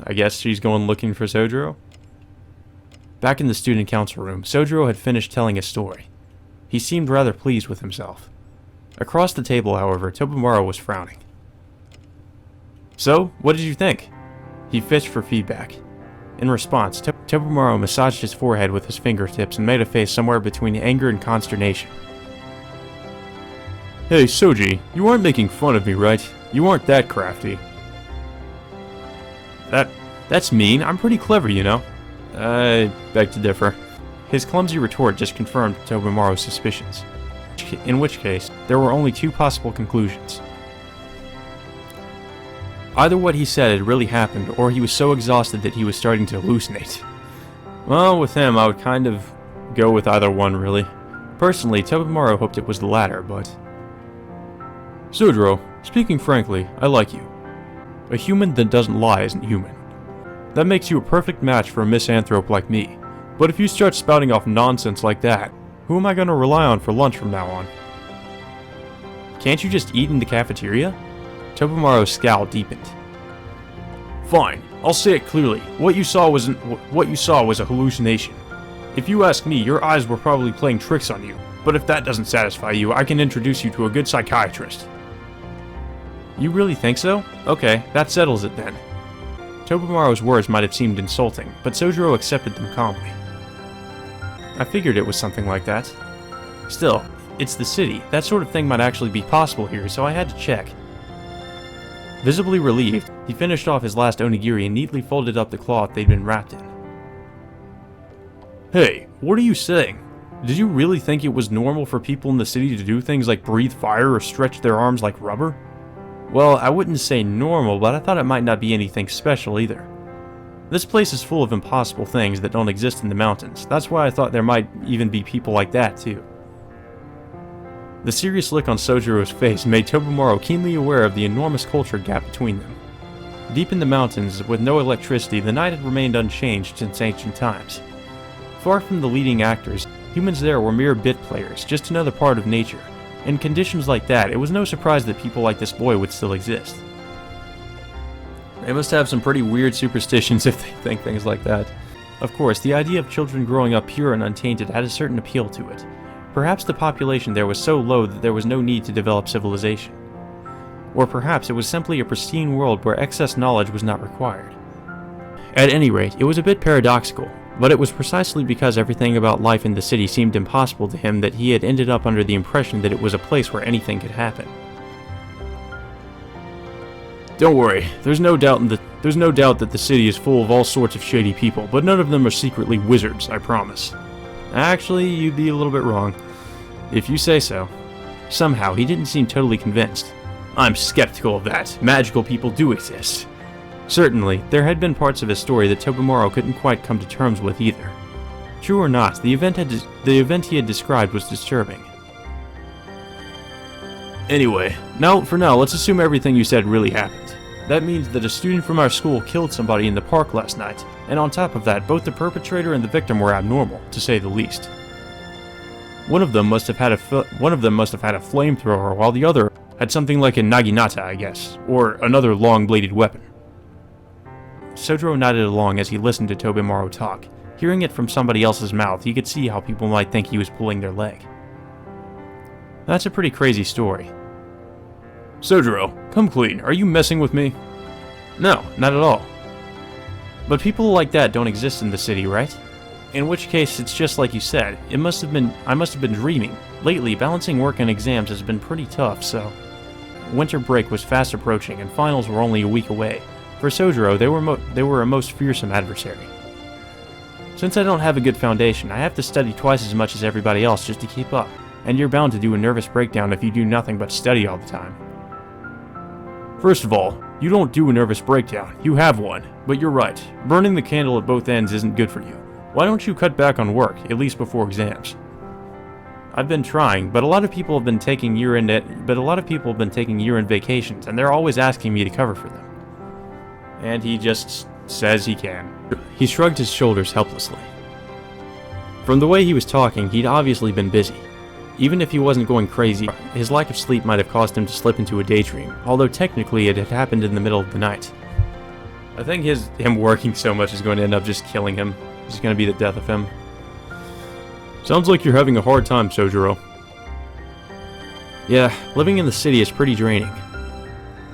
I guess she's going looking for Sojiro? Back in the student council room, Sojiro had finished telling his story. He seemed rather pleased with himself. Across the table, however, Tobimaro was frowning. So, what did you think? He fished for feedback. In response, Tobimaro massaged his forehead with his fingertips and made a face somewhere between anger and consternation. Hey, Soji, you aren't making fun of me, right? You aren't that crafty. That's mean. I'm pretty clever, you know. I beg to differ. His clumsy retort just confirmed Tobimaro's suspicions. In which case, there were only two possible conclusions. Either what he said had really happened, or he was so exhausted that he was starting to hallucinate. Well, with him, I would kind of go with either one, really. Personally, Tobimaro hoped it was the latter, but... Sojiro, speaking frankly, I like you. A human that doesn't lie isn't human. That makes you a perfect match for a misanthrope like me. But if you start spouting off nonsense like that, who am I going to rely on for lunch from now on? Can't you just eat in the cafeteria? Tobimaro's scowl deepened. Fine, I'll say it clearly. What you saw was a hallucination. If you ask me, your eyes were probably playing tricks on you. But if that doesn't satisfy you, I can introduce you to a good psychiatrist. You really think so? Okay, that settles it then. Tobimaro's words might have seemed insulting, but Sojiro accepted them calmly. I figured it was something like that. Still, it's the city. That sort of thing might actually be possible here, so I had to check. Visibly relieved, he finished off his last onigiri and neatly folded up the cloth they'd been wrapped in. Hey, what are you saying? Did you really think it was normal for people in the city to do things like breathe fire or stretch their arms like rubber? Well, I wouldn't say normal, but I thought it might not be anything special either. This place is full of impossible things that don't exist in the mountains. That's why I thought there might even be people like that, too. The serious look on Sojiro's face made Tobimaro keenly aware of the enormous culture gap between them. Deep in the mountains, with no electricity, the night had remained unchanged since ancient times. Far from the leading actors, humans there were mere bit players, just another part of nature. In conditions like that, it was no surprise that people like this boy would still exist. They must have some pretty weird superstitions if they think things like that. Of course, the idea of children growing up pure and untainted had a certain appeal to it. Perhaps the population there was so low that there was no need to develop civilization. Or perhaps it was simply a pristine world where excess knowledge was not required. At any rate, it was a bit paradoxical, but it was precisely because everything about life in the city seemed impossible to him that he had ended up under the impression that it was a place where anything could happen. Don't worry, there's no doubt that the city is full of all sorts of shady people, but none of them are secretly wizards, I promise. Actually, you'd be a little bit wrong. If you say so. Somehow, he didn't seem totally convinced. I'm skeptical of that. Magical people do exist. Certainly, there had been parts of his story that Tobimaro couldn't quite come to terms with either. True or not, the event he had described was disturbing. Anyway, for now, let's assume everything you said really happened. That means that a student from our school killed somebody in the park last night, and on top of that, both the perpetrator and the victim were abnormal, to say the least. One of them must have had a flamethrower, while the other had something like a naginata, I guess, or another long-bladed weapon. Sojiro nodded along as he listened to Tobimaro talk. Hearing it from somebody else's mouth, he could see how people might think he was pulling their leg. That's a pretty crazy story. Sojiro, come clean. Are you messing with me? No, not at all. But people like that don't exist in the city, right? In which case, it's just like you said. I must have been dreaming. Lately, balancing work and exams has been pretty tough, so... Winter break was fast approaching, and finals were only a week away. For Sojiro, they were a most fearsome adversary. Since I don't have a good foundation, I have to study twice as much as everybody else just to keep up, and you're bound to do a nervous breakdown if you do nothing but study all the time. First of all, you don't do a nervous breakdown, you have one, but you're right, burning the candle at both ends isn't good for you. Why don't you cut back on work, at least before exams? I've been trying, but a lot of people have been taking year-end vacations, and they're always asking me to cover for them. And he just says he can. He shrugged his shoulders helplessly. From the way he was talking, he'd obviously been busy. Even if he wasn't going crazy, his lack of sleep might have caused him to slip into a daydream, although technically it had happened in the middle of the night. I think him working so much is going to end up just killing him. It's going to be the death of him. Sounds like you're having a hard time, Sojiro. Yeah, living in the city is pretty draining.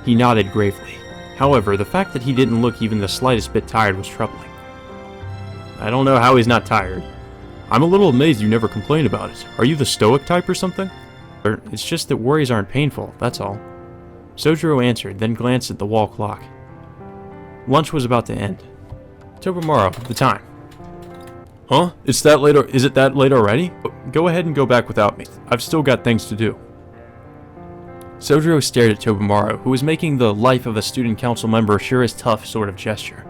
He nodded gravely. However, the fact that he didn't look even the slightest bit tired was troubling. I don't know how he's not tired. I'm a little amazed you never complain about it. Are you the stoic type or something? Or it's just that worries aren't painful, that's all. Sojiro answered, then glanced at the wall clock. Lunch was about to end. Tobimaro, the time. Huh? Is it that late already? Go ahead and go back without me. I've still got things to do. Sojiro stared at Tobimaro, who was making the life of a student council member sure is tough sort of gesture.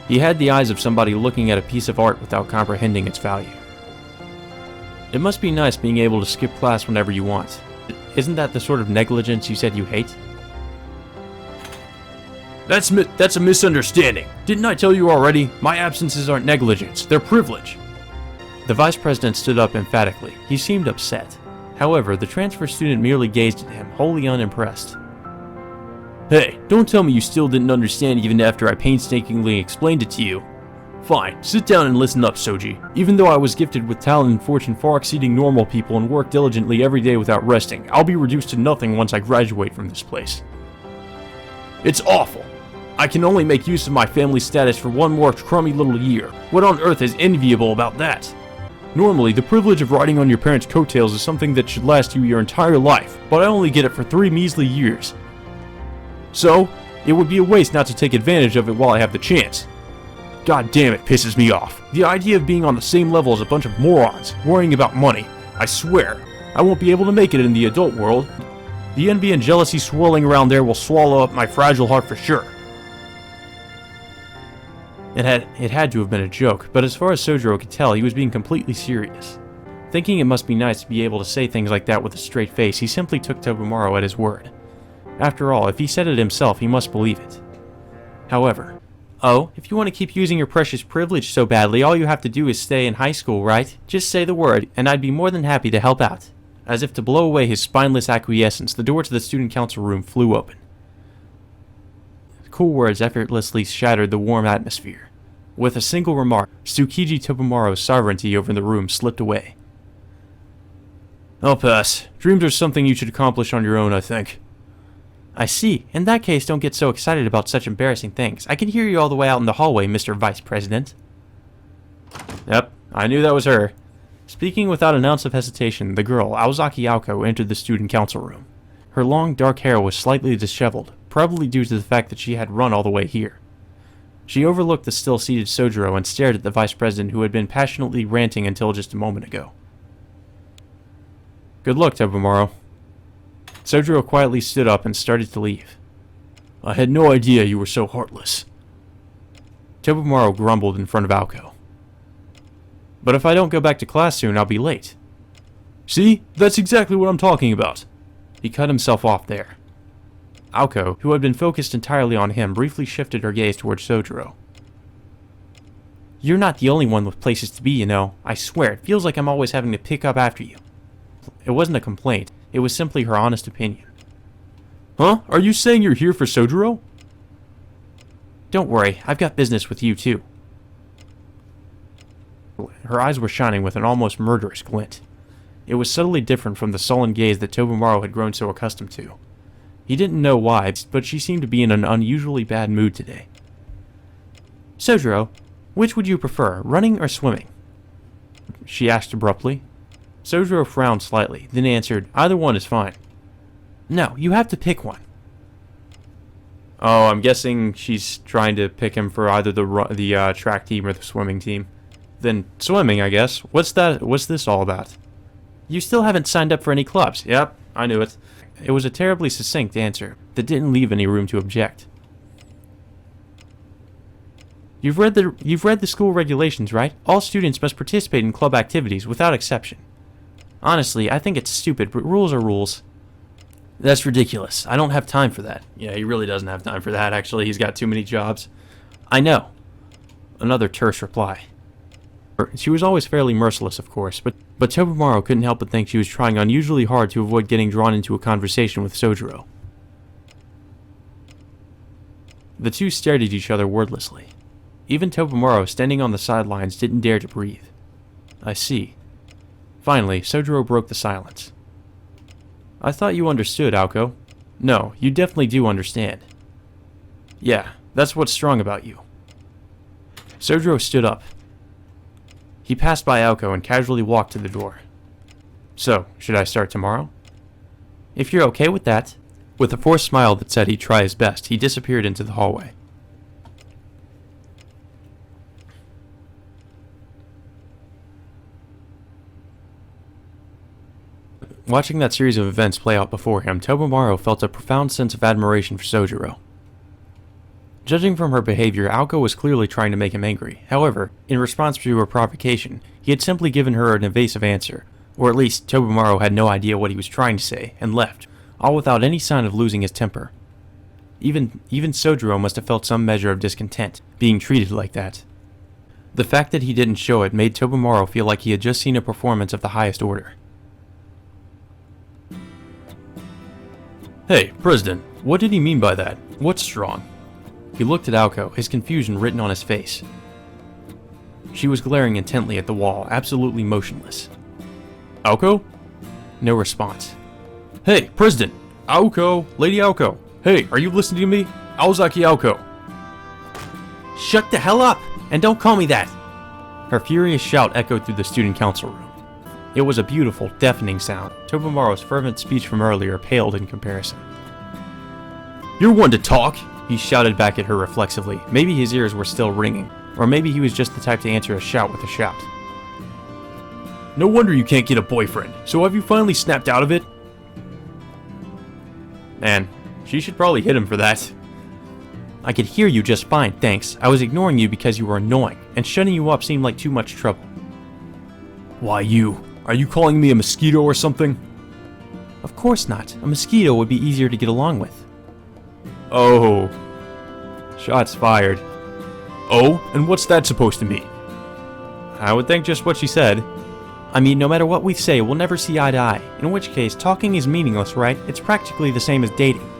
He had the eyes of somebody looking at a piece of art without comprehending its value. It must be nice being able to skip class whenever you want. Isn't that the sort of negligence you said you hate? That's a misunderstanding. Didn't I tell you already? My absences aren't negligence, they're privilege. The vice president stood up emphatically. He seemed upset. However, the transfer student merely gazed at him, wholly unimpressed. Hey, don't tell me you still didn't understand even after I painstakingly explained it to you. Fine, sit down and listen up, Soji. Even though I was gifted with talent and fortune far exceeding normal people and work diligently every day without resting, I'll be reduced to nothing once I graduate from this place. It's awful. I can only make use of my family status for one more crummy little year. What on earth is enviable about that? Normally, the privilege of riding on your parents' coattails is something that should last you your entire life, but I only get it for 3 measly years. So, it would be a waste not to take advantage of it while I have the chance. God damn, it pisses me off. The idea of being on the same level as a bunch of morons, worrying about money. I swear, I won't be able to make it in the adult world. The envy and jealousy swirling around there will swallow up my fragile heart for sure. It had to have been a joke, but as far as Sojiro could tell, he was being completely serious. Thinking it must be nice to be able to say things like that with a straight face, he simply took Tobimaro at his word. After all, if he said it himself, he must believe it. However, oh, if you want to keep using your precious privilege so badly, all you have to do is stay in high school, right? Just say the word, and I'd be more than happy to help out. As if to blow away his spineless acquiescence, the door to the student council room flew open. Cool words effortlessly shattered the warm atmosphere. With a single remark, Tsukiji Tobimaro's sovereignty over the room slipped away. I'll pass. Dreams are something you should accomplish on your own, I think. I see. In that case, don't get so excited about such embarrassing things. I can hear you all the way out in the hallway, Mr. Vice President. Yep, I knew that was her. Speaking without an ounce of hesitation, the girl, Aozaki Aoko, entered the student council room. Her long, dark hair was slightly disheveled, probably due to the fact that she had run all the way here. She overlooked the still-seated Sojiro and stared at the vice president who had been passionately ranting until just a moment ago. Good luck, Tobimaro. Sojiro quietly stood up and started to leave. I had no idea you were so heartless. Tobimaro grumbled in front of Aoko. But if I don't go back to class soon, I'll be late. See? That's exactly what I'm talking about. He cut himself off there. Aoko, who had been focused entirely on him, briefly shifted her gaze towards Sojiro. You're not the only one with places to be, you know. I swear, it feels like I'm always having to pick up after you. It wasn't a complaint. It was simply her honest opinion. Huh? Are you saying you're here for Sojiro? Don't worry, I've got business with you too. Her eyes were shining with an almost murderous glint. It was subtly different from the sullen gaze that Tobimaro had grown so accustomed to. He didn't know why, but she seemed to be in an unusually bad mood today. Sojiro, which would you prefer, running or swimming? She asked abruptly. Sojiro frowned slightly, then answered, either one is fine. No, you have to pick one. Oh, I'm guessing she's trying to pick him for either the track team or the swimming team. Then swimming, I guess. What's this all about? You still haven't signed up for any clubs. Yep, I knew it. It was a terribly succinct answer that didn't leave any room to object. You've read the school regulations, right? All students must participate in club activities without exception. Honestly, I think it's stupid, but rules are rules. That's ridiculous. I don't have time for that. Yeah, he really doesn't have time for that, actually. He's got too many jobs. I know. Another terse reply. She was always fairly merciless, of course, but Tobimaro couldn't help but think she was trying unusually hard to avoid getting drawn into a conversation with Sojiro. The two stared at each other wordlessly. Even Tobimaro, standing on the sidelines, didn't dare to breathe. I see. Finally, Sojiro broke the silence. I thought you understood, Aoko. No, you definitely do understand. Yeah, that's what's strong about you. Sojiro stood up. He passed by Aoko and casually walked to the door. So, should I start tomorrow? If you're okay with that. With a forced smile that said he'd try his best, he disappeared into the hallway. Watching that series of events play out before him, Tobimaro felt a profound sense of admiration for Sojiro. Judging from her behavior, Aoko was clearly trying to make him angry. However, in response to her provocation, he had simply given her an evasive answer, or at least Tobimaro had no idea what he was trying to say, and left, all without any sign of losing his temper. Even Sojiro must have felt some measure of discontent, being treated like that. The fact that he didn't show it made Tobimaro feel like he had just seen a performance of the highest order. Hey, President, what did he mean by that? What's strong? He looked at Aoko, his confusion written on his face. She was glaring intently at the wall, absolutely motionless. Aoko? No response. Hey, President! Aoko! Lady Aoko! Hey, are you listening to me? Aozaki Aoko! Shut the hell up! And don't call me that! Her furious shout echoed through the student council room. It was a beautiful, deafening sound. Tobimaro's fervent speech from earlier paled in comparison. You're one to talk! He shouted back at her reflexively. Maybe his ears were still ringing, or maybe he was just the type to answer a shout with a shout. No wonder you can't get a boyfriend. So have you finally snapped out of it? Man, she should probably hit him for that. I could hear you just fine, thanks. I was ignoring you because you were annoying, and shutting you up seemed like too much trouble. Why you? Are you calling me a mosquito or something? Of course not. A mosquito would be easier to get along with. Oh. Shots fired. Oh? And what's that supposed to mean? I would think just what she said. I mean, no matter what we say, we'll never see eye to eye. In which case, talking is meaningless, right? It's practically the same as dating.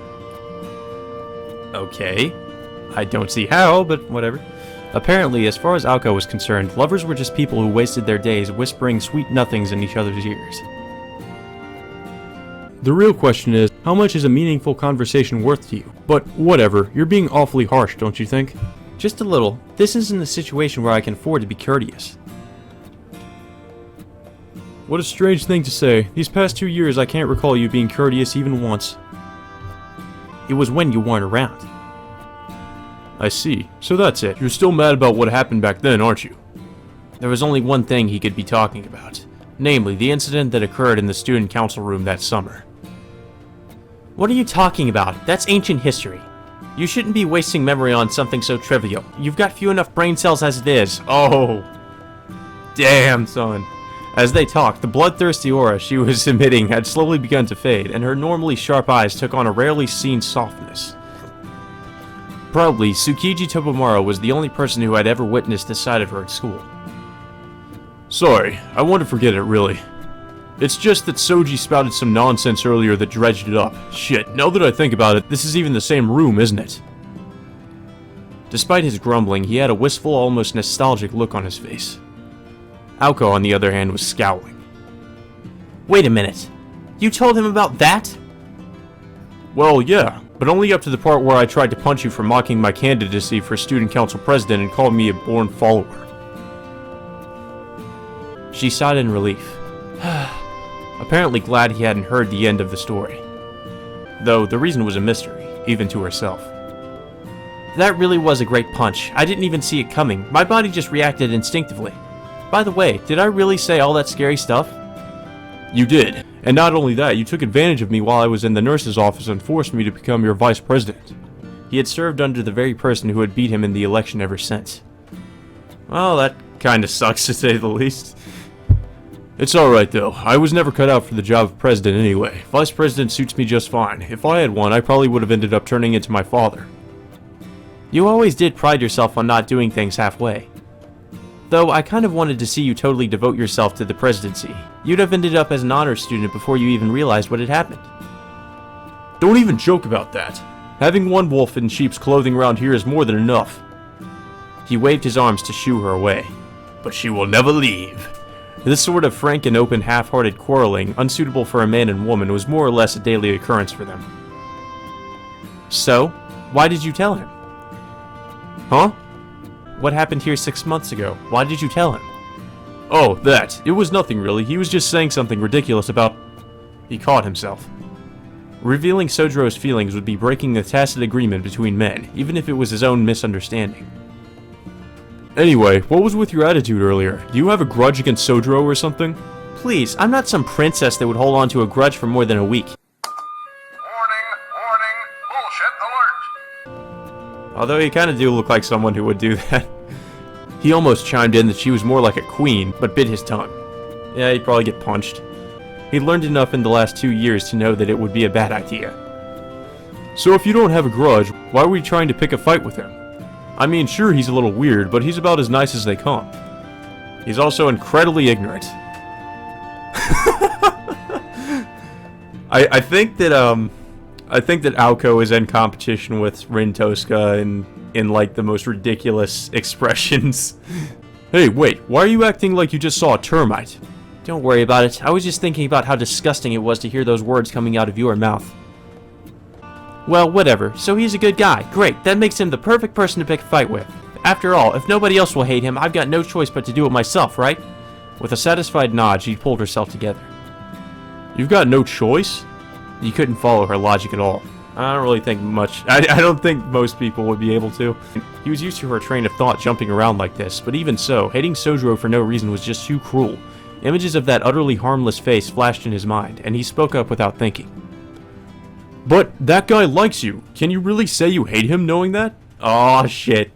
Okay. I don't see how, but whatever. Apparently, as far as Aoko was concerned, lovers were just people who wasted their days whispering sweet nothings in each other's ears. The real question is, how much is a meaningful conversation worth to you? But whatever, you're being awfully harsh, don't you think? Just a little. This isn't a situation where I can afford to be courteous. What a strange thing to say. These past 2 years I can't recall you being courteous even once. It was when you weren't around. I see. So that's it. You're still mad about what happened back then, aren't you? There was only one thing he could be talking about. Namely, the incident that occurred in the student council room that summer. What are you talking about? That's ancient history. You shouldn't be wasting memory on something so trivial. You've got few enough brain cells as it is. Oh. Damn, son. As they talked, the bloodthirsty aura she was emitting had slowly begun to fade, and her normally sharp eyes took on a rarely seen softness. Probably, Tsukiji Tobimaro was the only person who had ever witnessed this side of her at school. Sorry, I want to forget it, really. It's just that Soji spouted some nonsense earlier that dredged it up. Shit, now that I think about it, this is even the same room, isn't it? Despite his grumbling, he had a wistful, almost nostalgic look on his face. Aoko, on the other hand, was scowling. Wait a minute. You told him about that? Well, yeah, but only up to the part where I tried to punch you for mocking my candidacy for student council president and called me a born follower. She sighed in relief. Apparently glad he hadn't heard the end of the story. Though the reason was a mystery, even to herself. That really was a great punch. I didn't even see it coming. My body just reacted instinctively. By the way, did I really say all that scary stuff? You did. And not only that, you took advantage of me while I was in the nurse's office and forced me to become your vice president. He had served under the very person who had beat him in the election ever since. Well, that kinda sucks to say the least. It's alright though, I was never cut out for the job of president anyway. Vice president suits me just fine. If I had one, I probably would have ended up turning into my father. You always did pride yourself on not doing things halfway. Though I kind of wanted to see you totally devote yourself to the presidency. You'd have ended up as an honors student before you even realized what had happened. Don't even joke about that. Having one wolf in sheep's clothing around here is more than enough. He waved his arms to shoo her away. But she will never leave. This sort of frank and open half-hearted quarreling, unsuitable for a man and woman, was more or less a daily occurrence for them. So, why did you tell him? Huh? What happened here 6 months ago? Why did you tell him? Oh, that. It was nothing really. He was just saying something ridiculous about... He caught himself. Revealing Sojiro's feelings would be breaking the tacit agreement between men, even if it was his own misunderstanding. Anyway, what was with your attitude earlier? Do you have a grudge against Sojiro or something? Please, I'm not some princess that would hold on to a grudge for more than a week. Warning, bullshit alert. Although he kinda do look like someone who would do that. He almost chimed in that she was more like a queen, but bit his tongue. Yeah, he'd probably get punched. He learned enough in the last 2 years to know that it would be a bad idea. So if you don't have a grudge, why were you trying to pick a fight with him? I mean, sure, he's a little weird, but he's about as nice as they come. He's also incredibly ignorant. I think that Aoko is in competition with Rin Tosca in like the most ridiculous expressions. Hey, wait, why are you acting like you just saw a termite? Don't worry about it. I was just thinking about how disgusting it was to hear those words coming out of your mouth. Well, whatever. So he's a good guy. Great. That makes him the perfect person to pick a fight with. After all, if nobody else will hate him, I've got no choice but to do it myself, right? With a satisfied nod, she pulled herself together. You've got no choice? You couldn't follow her logic at all. I don't really think much. I don't think most people would be able to. He was used to her train of thought jumping around like this, but even so, hating Sojiro for no reason was just too cruel. Images of that utterly harmless face flashed in his mind, and he spoke up without thinking. But that guy likes you. Can you really say you hate him knowing that? Aw, shit.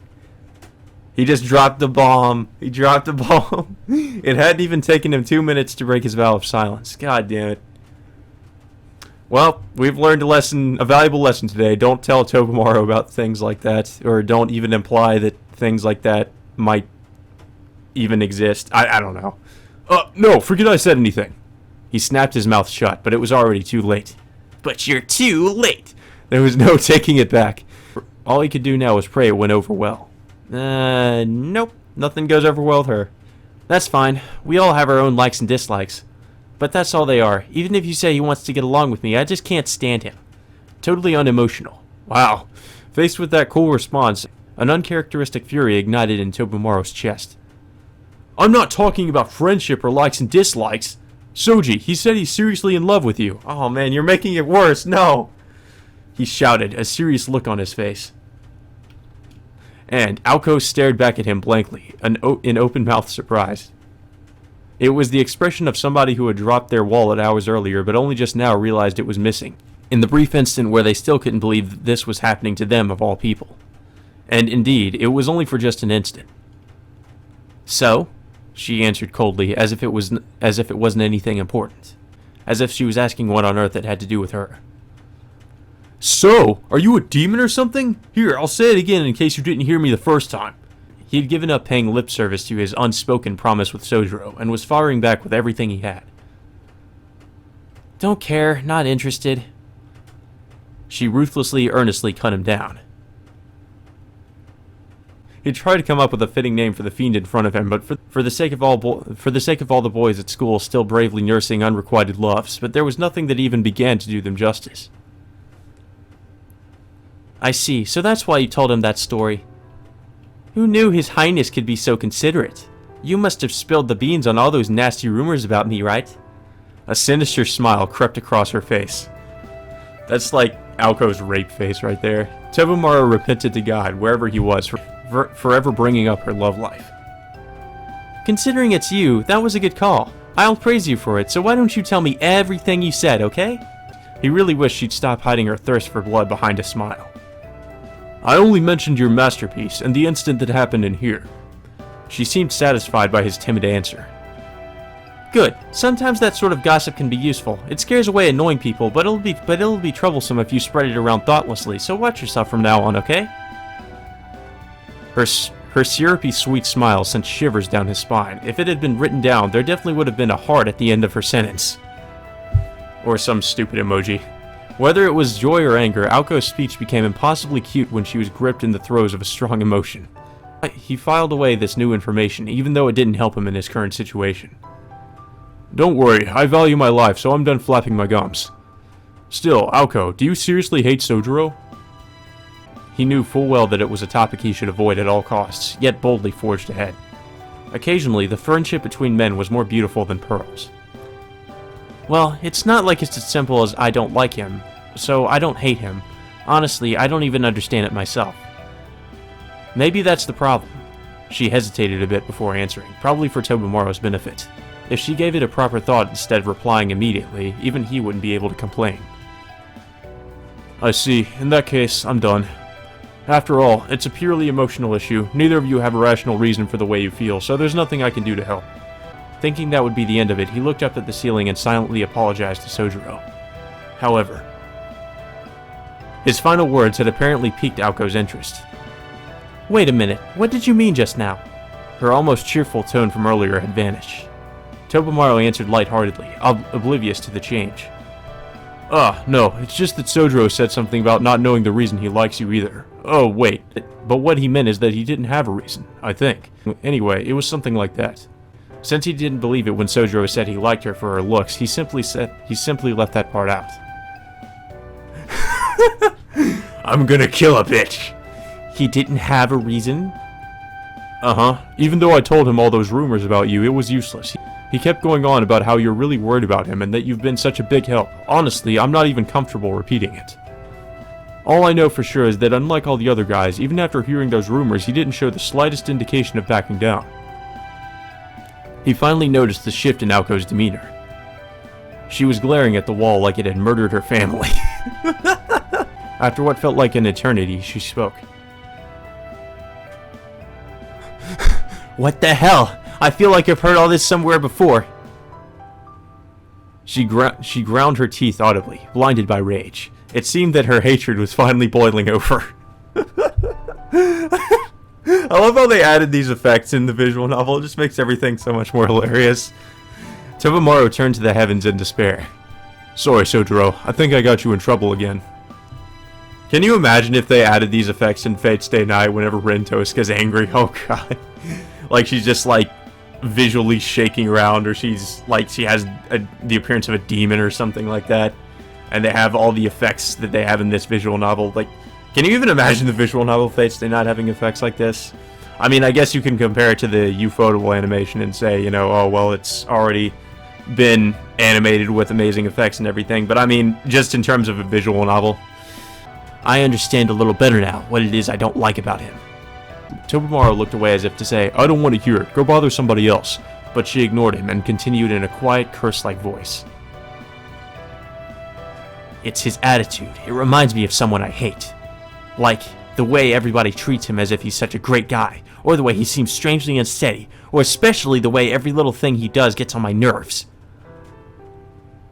He just dropped the bomb. He dropped the bomb. It hadn't even taken him 2 minutes to break his vow of silence. God damn it. Well, we've learned a valuable lesson today. Don't tell Tobimaro about things like that, or don't even imply that things like that might even exist. I don't know. No, forget I said anything. He snapped his mouth shut, but it was already too late. But you're too late. There was no taking it back. All he could do now was pray it went over well. Nope. Nothing goes over well with her. That's fine. We all have our own likes and dislikes. But that's all they are. Even if you say he wants to get along with me, I just can't stand him. Totally unemotional. Wow. Faced with that cool response, an uncharacteristic fury ignited in Tobimaro's chest. I'm not talking about friendship or likes and dislikes. Soji, he said he's seriously in love with you. Oh man, you're making it worse. No. He shouted, a serious look on his face. And Aoko stared back at him blankly, in open-mouthed surprise. It was the expression of somebody who had dropped their wallet hours earlier, but only just now realized it was missing, in the brief instant where they still couldn't believe that this was happening to them of all people. And indeed, it was only for just an instant. So, she answered coldly, as if it wasn't anything important, as if she was asking what on earth it had to do with her. So, are you a demon or something? Here, I'll say it again in case you didn't hear me the first time. He had given up paying lip service to his unspoken promise with Sojiro, and was firing back with everything he had. Don't care, not interested. She ruthlessly, earnestly cut him down. He tried to come up with a fitting name for the fiend in front of him, but for the sake of all the boys at school still bravely nursing unrequited loves, but there was nothing that even began to do them justice. I see, so that's why you told him that story. Who knew His Highness could be so considerate? You must have spilled the beans on all those nasty rumors about me, right? A sinister smile crept across her face. That's like Aoko's rape face right there. Tobimaro repented to God, wherever he was, for forever bringing up her love life. Considering it's you, that was a good call. I'll praise you for it, so why don't you tell me everything you said, okay? He really wished she'd stop hiding her thirst for blood behind a smile. I only mentioned your masterpiece and the incident that happened in here. She seemed satisfied by his timid answer. Good. Sometimes that sort of gossip can be useful. It scares away annoying people, but it'll be troublesome if you spread it around thoughtlessly, so watch yourself from now on, okay? Her syrupy sweet smile sent shivers down his spine. If it had been written down, there definitely would have been a heart at the end of her sentence. Or some stupid emoji. Whether it was joy or anger, Aoko's speech became impossibly cute when she was gripped in the throes of a strong emotion. He filed away this new information, even though it didn't help him in his current situation. Don't worry, I value my life, so I'm done flapping my gums. Still, Aoko, do you seriously hate Sojiro? He knew full well that it was a topic he should avoid at all costs, yet boldly forged ahead. Occasionally, the friendship between men was more beautiful than pearls. Well, it's not like it's as simple as I don't like him, so I don't hate him. Honestly, I don't even understand it myself. Maybe that's the problem. She hesitated a bit before answering, probably for Tobimoro's benefit. If she gave it a proper thought instead of replying immediately, even he wouldn't be able to complain. I see. In that case, I'm done. After all, it's a purely emotional issue. Neither of you have a rational reason for the way you feel, so there's nothing I can do to help. Thinking that would be the end of it, he looked up at the ceiling and silently apologized to Sojiro. However, his final words had apparently piqued Aoko's interest. Wait a minute, what did you mean just now? Her almost cheerful tone from earlier had vanished. Tobimaro answered lightheartedly, oblivious to the change. No, it's just that Sojiro said something about not knowing the reason he likes you either. Oh, wait, but what he meant is that he didn't have a reason, I think. Anyway, it was something like that. Since he didn't believe it when Sojiro said he liked her for her looks, he simply left that part out. I'm gonna kill a bitch! He didn't have a reason? Uh-huh. Even though I told him all those rumors about you, it was useless. He kept going on about how you're really worried about him and that you've been such a big help. Honestly, I'm not even comfortable repeating it. All I know for sure is that unlike all the other guys, even after hearing those rumors, he didn't show the slightest indication of backing down. He finally noticed the shift in Aoko's demeanor. She was glaring at the wall like it had murdered her family. After what felt like an eternity, she spoke. What the hell? I feel like I've heard all this somewhere before. She ground her teeth audibly, blinded by rage. It seemed that her hatred was finally boiling over. I love how they added these effects in the visual novel. It just makes everything so much more hilarious. Tobimaro turned to the heavens in despair. Sorry, Sojiro. I think I got you in trouble again. Can you imagine if they added these effects in Fate Stay Night whenever Rin Tosca's angry? Oh god. Like she's just like visually shaking around, or she's like she has the appearance of a demon or something like that. And they have all the effects that they have in this visual novel. Like, can you even imagine the visual novel Fate Stay Night having effects like this? I mean, I guess you can compare it to the Ufotable animation and say, you know, oh, well, it's already been animated with amazing effects and everything. But I mean, just in terms of a visual novel, I understand a little better now what it is I don't like about him. Tobimaro looked away as if to say, I don't want to hear it, go bother somebody else. But she ignored him and continued in a quiet, curse-like voice. It's his attitude. It reminds me of someone I hate. Like, the way everybody treats him as if he's such a great guy, or the way he seems strangely unsteady, or especially the way every little thing he does gets on my nerves.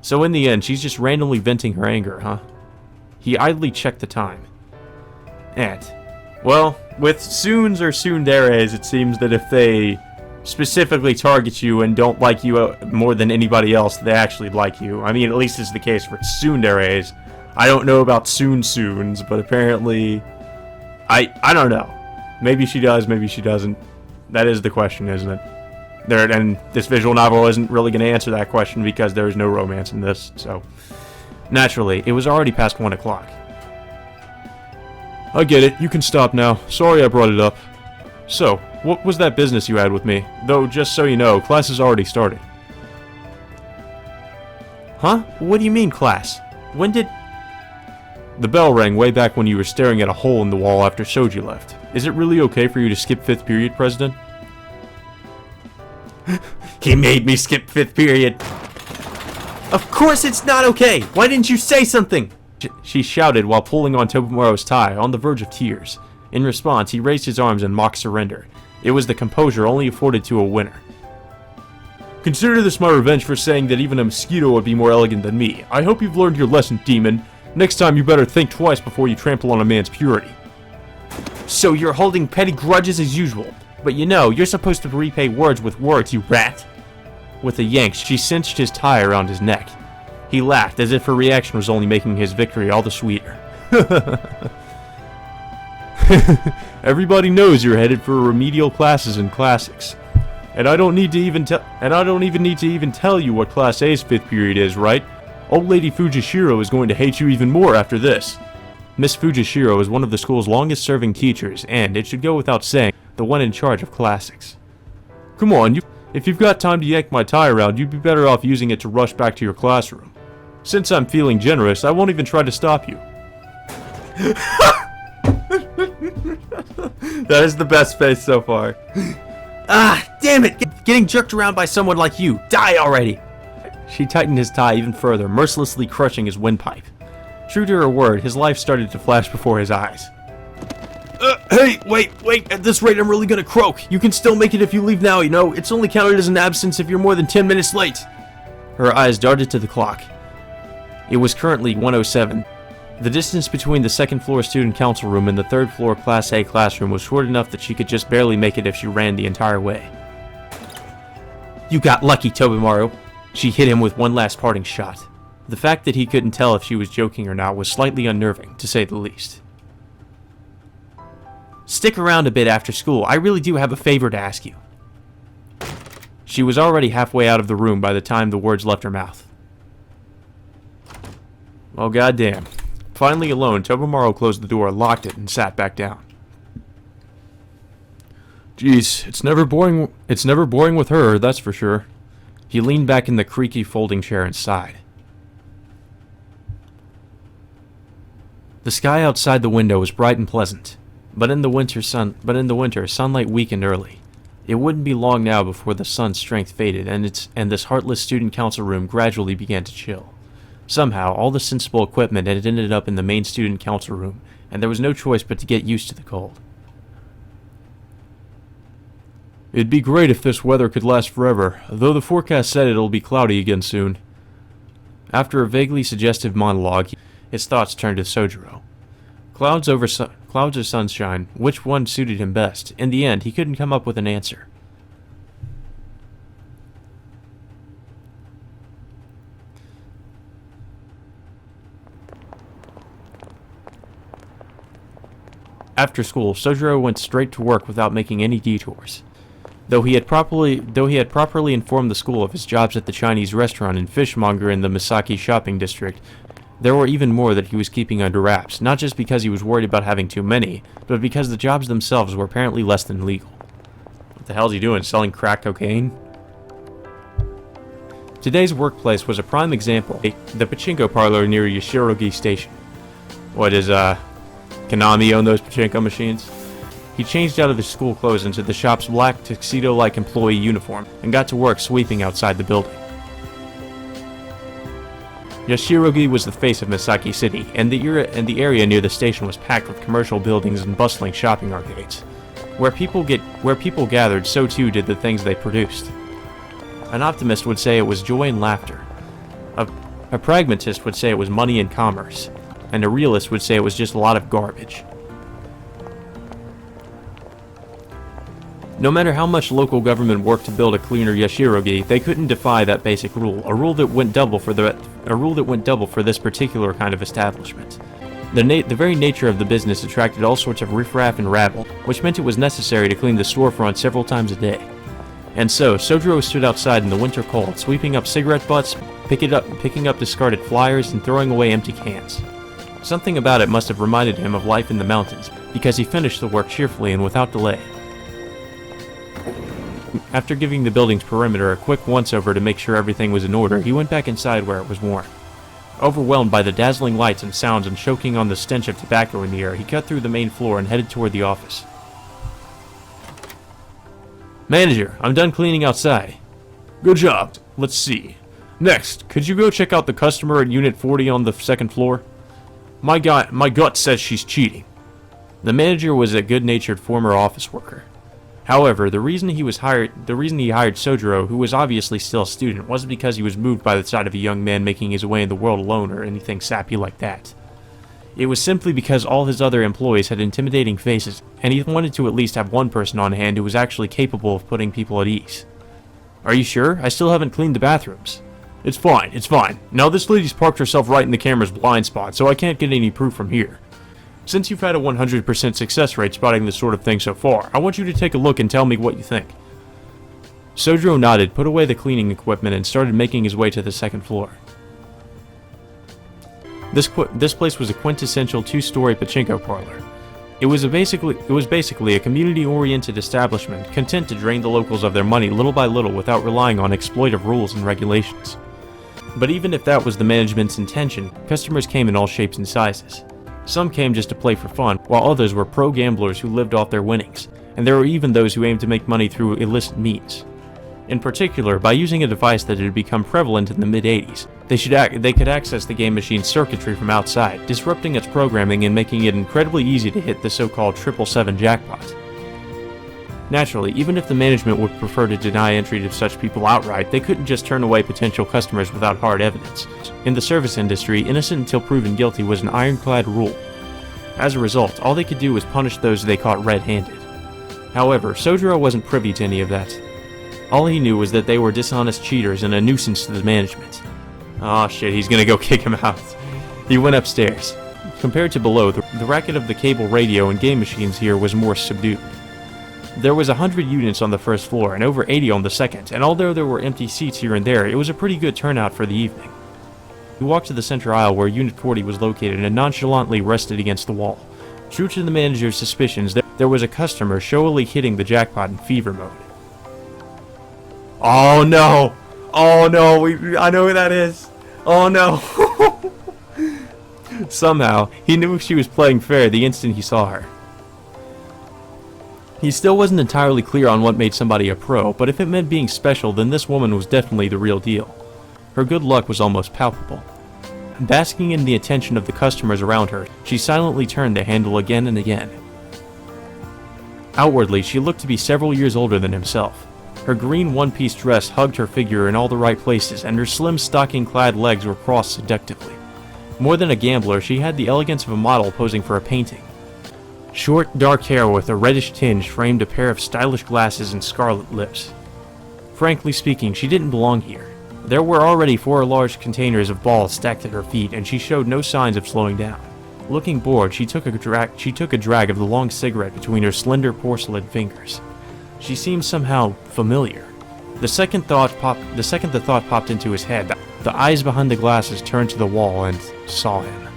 So in the end, she's just randomly venting her anger, huh? He idly checked the time. And, well, with Soons or Tsunderes, it seems that if they specifically target you and don't like you more than anybody else, they actually like you. I mean, at least it's the case for Tsunderes. I don't know about Soons, but apparently, I don't know. Maybe she does, maybe she doesn't. That is the question, isn't it? And this visual novel isn't really going to answer that question because there is no romance in this, so. Naturally, it was already past 1 o'clock. I get it, you can stop now. Sorry I brought it up. So, what was that business you had with me? Though, just so you know, class has already started. Huh? What do you mean, class? When did... The bell rang way back when you were staring at a hole in the wall after Shoji left. Is it really okay for you to skip 5th period, President? He made me skip 5th period. Of course it's not okay! Why didn't you say something? She shouted while pulling on Tobimaro's tie, on the verge of tears. In response, he raised his arms in mock surrender. It was the composure only afforded to a winner. Consider this my revenge for saying that even a mosquito would be more elegant than me. I hope you've learned your lesson, demon. Next time you better think twice before you trample on a man's purity. So you're holding petty grudges as usual. But you know, you're supposed to repay words with words, you rat. With a yank, she cinched his tie around his neck. He laughed, as if her reaction was only making his victory all the sweeter. Everybody knows you're headed for remedial classes in classics. And I don't even need to even tell you what Class A's 5th period is, right? Old Lady Fujishiro is going to hate you even more after this. Miss Fujishiro is one of the school's longest-serving teachers, and, it should go without saying, the one in charge of classics. Come on, if you've got time to yank my tie around, you'd be better off using it to rush back to your classroom. Since I'm feeling generous, I won't even try to stop you. That is the best face so far. Ah, damn it! Getting jerked around by someone like you. Die already! She tightened his tie even further, mercilessly crushing his windpipe. True to her word, his life started to flash before his eyes. Hey, wait, at this rate I'm really gonna croak. You can still make it if you leave now, you know. It's only counted as an absence if you're more than 10 minutes late. Her eyes darted to the clock. It was currently 1:07. The distance between the second-floor student council room and the third-floor Class A classroom was short enough that she could just barely make it if she ran the entire way. You got lucky, Tobimaro. She hit him with one last parting shot. The fact that he couldn't tell if she was joking or not was slightly unnerving, to say the least. Stick around a bit after school. I really do have a favor to ask you. She was already halfway out of the room by the time the words left her mouth. Oh, goddamn. Finally alone, Tobimaro closed the door, locked it, and sat back down. Jeez, it's never boring with her, that's for sure. He leaned back in the creaky folding chair and sighed. The sky outside the window was bright and pleasant, but in the winter, sunlight weakened early. It wouldn't be long now before the sun's strength faded, and this heartless student council room gradually began to chill. Somehow, all the sensible equipment had ended up in the main student council room, and there was no choice but to get used to the cold. It'd be great if this weather could last forever, though the forecast said it'll be cloudy again soon. After a vaguely suggestive monologue, his thoughts turned to Sojiro. Clouds or sunshine, which one suited him best? In the end, he couldn't come up with an answer. After school, Sojiro went straight to work without making any detours. Though he had properly informed the school of his jobs at the Chinese restaurant and fishmonger in the Misaki shopping district, there were even more that he was keeping under wraps, not just because he was worried about having too many, but because the jobs themselves were apparently less than legal. What the hell is he doing, selling crack cocaine? Today's workplace was a prime example, the pachinko parlor near Yashirogi Station. What is, Konami own those pachinko machines? He changed out of his school clothes into the shop's black tuxedo-like employee uniform and got to work sweeping outside the building. Yashirogi was the face of Misaki City, and the area near the station was packed with commercial buildings and bustling shopping arcades. Where people gathered, so too did the things they produced. An optimist would say it was joy and laughter. A pragmatist would say it was money and commerce. And a realist would say it was just a lot of garbage. No matter how much local government worked to build a cleaner Yashirogi, they couldn't defy that basic rule, a rule that went double for this particular kind of establishment. The very nature of the business attracted all sorts of riffraff and rabble, which meant it was necessary to clean the storefront several times a day. And so, Sojiro stood outside in the winter cold, sweeping up cigarette butts, picking up discarded flyers, and throwing away empty cans. Something about it must have reminded him of life in the mountains, because he finished the work cheerfully and without delay. After giving the building's perimeter a quick once-over to make sure everything was in order, he went back inside where it was warm. Overwhelmed by the dazzling lights and sounds and choking on the stench of tobacco in the air, he cut through the main floor and headed toward the office. Manager, I'm done cleaning outside. Good job. Let's see. Next, could you go check out the customer at Unit 40 on the second floor? My gut says she's cheating. The manager was a good-natured former office worker. However, the reason he hired Sojiro, who was obviously still a student, wasn't because he was moved by the sight of a young man making his way in the world alone or anything sappy like that. It was simply because all his other employees had intimidating faces, and he wanted to at least have one person on hand who was actually capable of putting people at ease. Are you sure? I still haven't cleaned the bathrooms. It's fine. Now this lady's parked herself right in the camera's blind spot, so I can't get any proof from here. Since you've had a 100% success rate spotting this sort of thing so far, I want you to take a look and tell me what you think. Sojiro nodded, put away the cleaning equipment, and started making his way to the second floor. This place was a quintessential two-story pachinko parlor. It was basically a community-oriented establishment content to drain the locals of their money little by little without relying on exploitive rules and regulations. But even if that was the management's intention, customers came in all shapes and sizes. Some came just to play for fun, while others were pro gamblers who lived off their winnings, and there were even those who aimed to make money through illicit means. In particular, by using a device that had become prevalent in the mid-80s, they could access the game machine's circuitry from outside, disrupting its programming and making it incredibly easy to hit the so-called 777 jackpot. Naturally, even if the management would prefer to deny entry to such people outright, they couldn't just turn away potential customers without hard evidence. In the service industry, innocent until proven guilty was an ironclad rule. As a result, all they could do was punish those they caught red-handed. However, Sojiro wasn't privy to any of that. All he knew was that they were dishonest cheaters and a nuisance to the management. Aw shit, he's gonna go kick him out. He went upstairs. Compared to below, the racket of the cable radio and game machines here was more subdued. There was 100 units on the first floor and over 80 on the second, and although there were empty seats here and there, it was a pretty good turnout for the evening. He walked to the center aisle where Unit 40 was located and nonchalantly rested against the wall. True to the manager's suspicions, there was a customer showily hitting the jackpot in fever mode. Oh no! Oh no! I know who that is! Oh no! Somehow, he knew she was playing fair the instant he saw her. He still wasn't entirely clear on what made somebody a pro, but if it meant being special, then this woman was definitely the real deal. Her good luck was almost palpable. Basking in the attention of the customers around her, she silently turned the handle again and again. Outwardly, she looked to be several years older than himself. Her green one-piece dress hugged her figure in all the right places, and her slim stocking-clad legs were crossed seductively. More than a gambler, she had the elegance of a model posing for a painting. Short, dark hair with a reddish tinge framed a pair of stylish glasses and scarlet lips. Frankly speaking, she didn't belong here. There were already 4 large containers of balls stacked at her feet, and she showed no signs of slowing down. Looking bored, she took a drag of the long cigarette between her slender porcelain fingers. She seemed somehow familiar. The second the thought popped into his head, the eyes behind the glasses turned to the wall and saw him.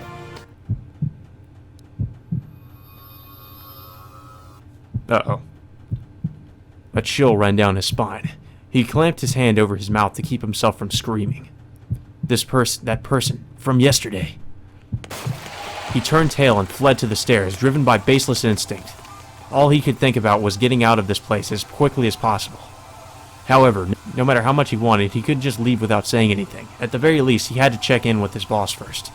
Uh-oh. A chill ran down his spine. He clamped his hand over his mouth to keep himself from screaming. That person, from yesterday. He turned tail and fled to the stairs, driven by baseless instinct. All he could think about was getting out of this place as quickly as possible. However, no matter how much he wanted, he couldn't just leave without saying anything. At the very least, he had to check in with his boss first.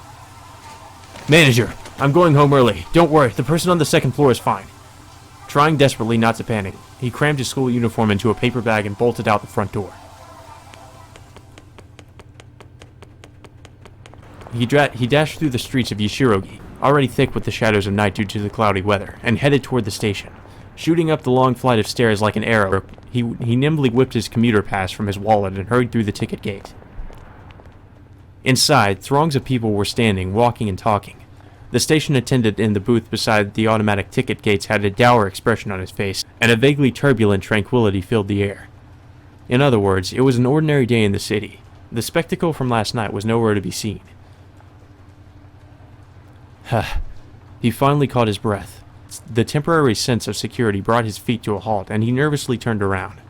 Manager, I'm going home early. Don't worry, the person on the second floor is fine. Trying desperately not to panic, he crammed his school uniform into a paper bag and bolted out the front door. He dashed through the streets of Yashirogi, already thick with the shadows of night due to the cloudy weather, and headed toward the station. Shooting up the long flight of stairs like an arrow, he nimbly whipped his commuter pass from his wallet and hurried through the ticket gate. Inside, throngs of people were standing, walking and talking. The station attendant in the booth beside the automatic ticket gates had a dour expression on his face, and a vaguely turbulent tranquility filled the air. In other words, it was an ordinary day in the city. The spectacle from last night was nowhere to be seen. He finally caught his breath. The temporary sense of security brought his feet to a halt, and he nervously turned around.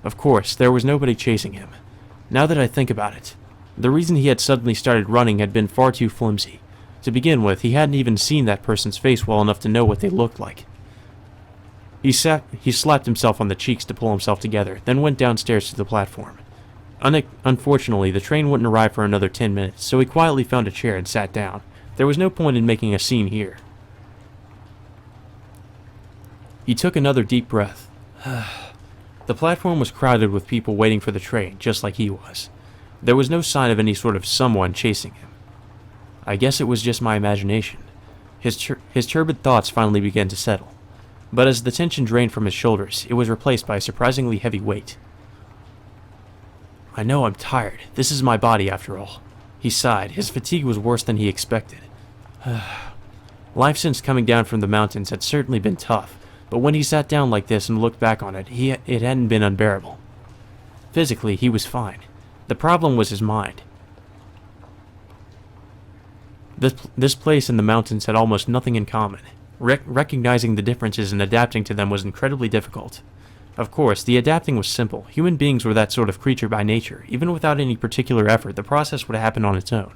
Of course, there was nobody chasing him. Now that I think about it, the reason he had suddenly started running had been far too flimsy. To begin with, he hadn't even seen that person's face well enough to know what they looked like. He slapped himself on the cheeks to pull himself together, then went downstairs to the platform. Unfortunately, the train wouldn't arrive for another 10 minutes, so he quietly found a chair and sat down. There was no point in making a scene here. He took another deep breath. The platform was crowded with people waiting for the train, just like he was. There was no sign of any sort of someone chasing him. I guess it was just my imagination. His turbid thoughts finally began to settle. But as the tension drained from his shoulders, it was replaced by a surprisingly heavy weight. I know I'm tired. This is my body, after all. He sighed. His fatigue was worse than he expected. Life since coming down from the mountains had certainly been tough, but when he sat down like this and looked back on it, it hadn't been unbearable. Physically, he was fine. The problem was his mind. This place and the mountains had almost nothing in common. Recognizing the differences and adapting to them was incredibly difficult. Of course, the adapting was simple. Human beings were that sort of creature by nature. Even without any particular effort, the process would happen on its own.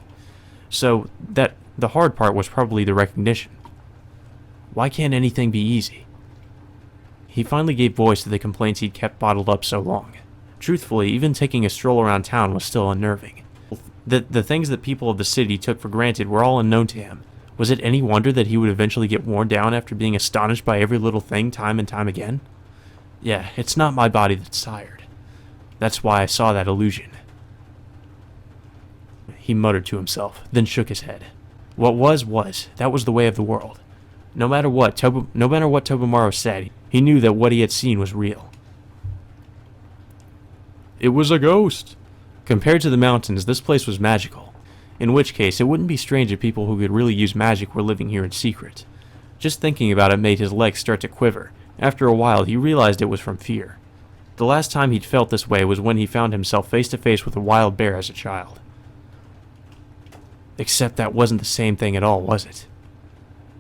So, the hard part was probably the recognition. Why can't anything be easy? He finally gave voice to the complaints he'd kept bottled up so long. Truthfully, even taking a stroll around town was still unnerving. The things that people of the city took for granted were all unknown to him. Was it any wonder that he would eventually get worn down after being astonished by every little thing time and time again? Yeah, it's not my body that's tired. That's why I saw that illusion. He muttered to himself, then shook his head. What was. That was the way of the world. No matter what Tobimaro said, he knew that what he had seen was real. It was a ghost. Compared to the mountains, this place was magical. In which case, it wouldn't be strange if people who could really use magic were living here in secret. Just thinking about it made his legs start to quiver. After a while, he realized it was from fear. The last time he'd felt this way was when he found himself face to face with a wild bear as a child. Except that wasn't the same thing at all, was it?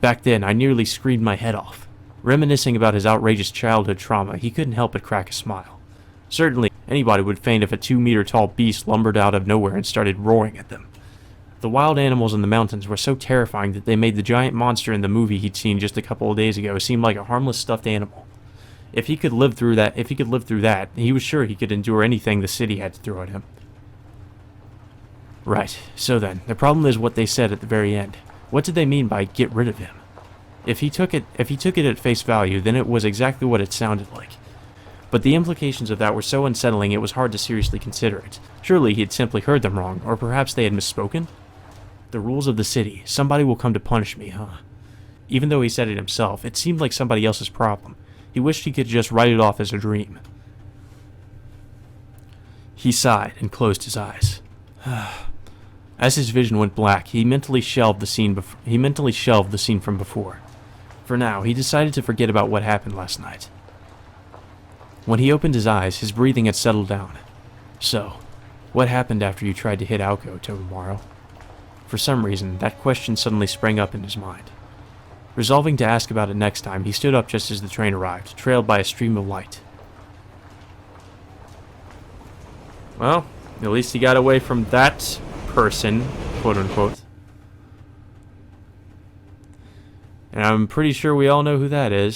Back then, I nearly screamed my head off. Reminiscing about his outrageous childhood trauma, he couldn't help but crack a smile. Certainly, anybody would faint if a 2-meter-tall beast lumbered out of nowhere and started roaring at them. The wild animals in the mountains were so terrifying that they made the giant monster in the movie he'd seen just a couple of days ago seem like a harmless stuffed animal. If he could live through that, he was sure he could endure anything the city had to throw at him. Right, so then, the problem is what they said at the very end. What did they mean by get rid of him? If he took it at face value, then it was exactly what it sounded like. But the implications of that were so unsettling it was hard to seriously consider it. Surely he had simply heard them wrong, or perhaps they had misspoken? The rules of the city. Somebody will come to punish me, huh? Even though he said it himself, it seemed like somebody else's problem. He wished he could just write it off as a dream. He sighed and closed his eyes. As his vision went black, he mentally shelved the scene from before. For now, he decided to forget about what happened last night. When he opened his eyes, his breathing had settled down. So, what happened after you tried to hit Aoko, Tobimaro? For some reason, that question suddenly sprang up in his mind. Resolving to ask about it next time, he stood up just as the train arrived, trailed by a stream of light. Well, at least he got away from that person, quote-unquote. And I'm pretty sure we all know who that is.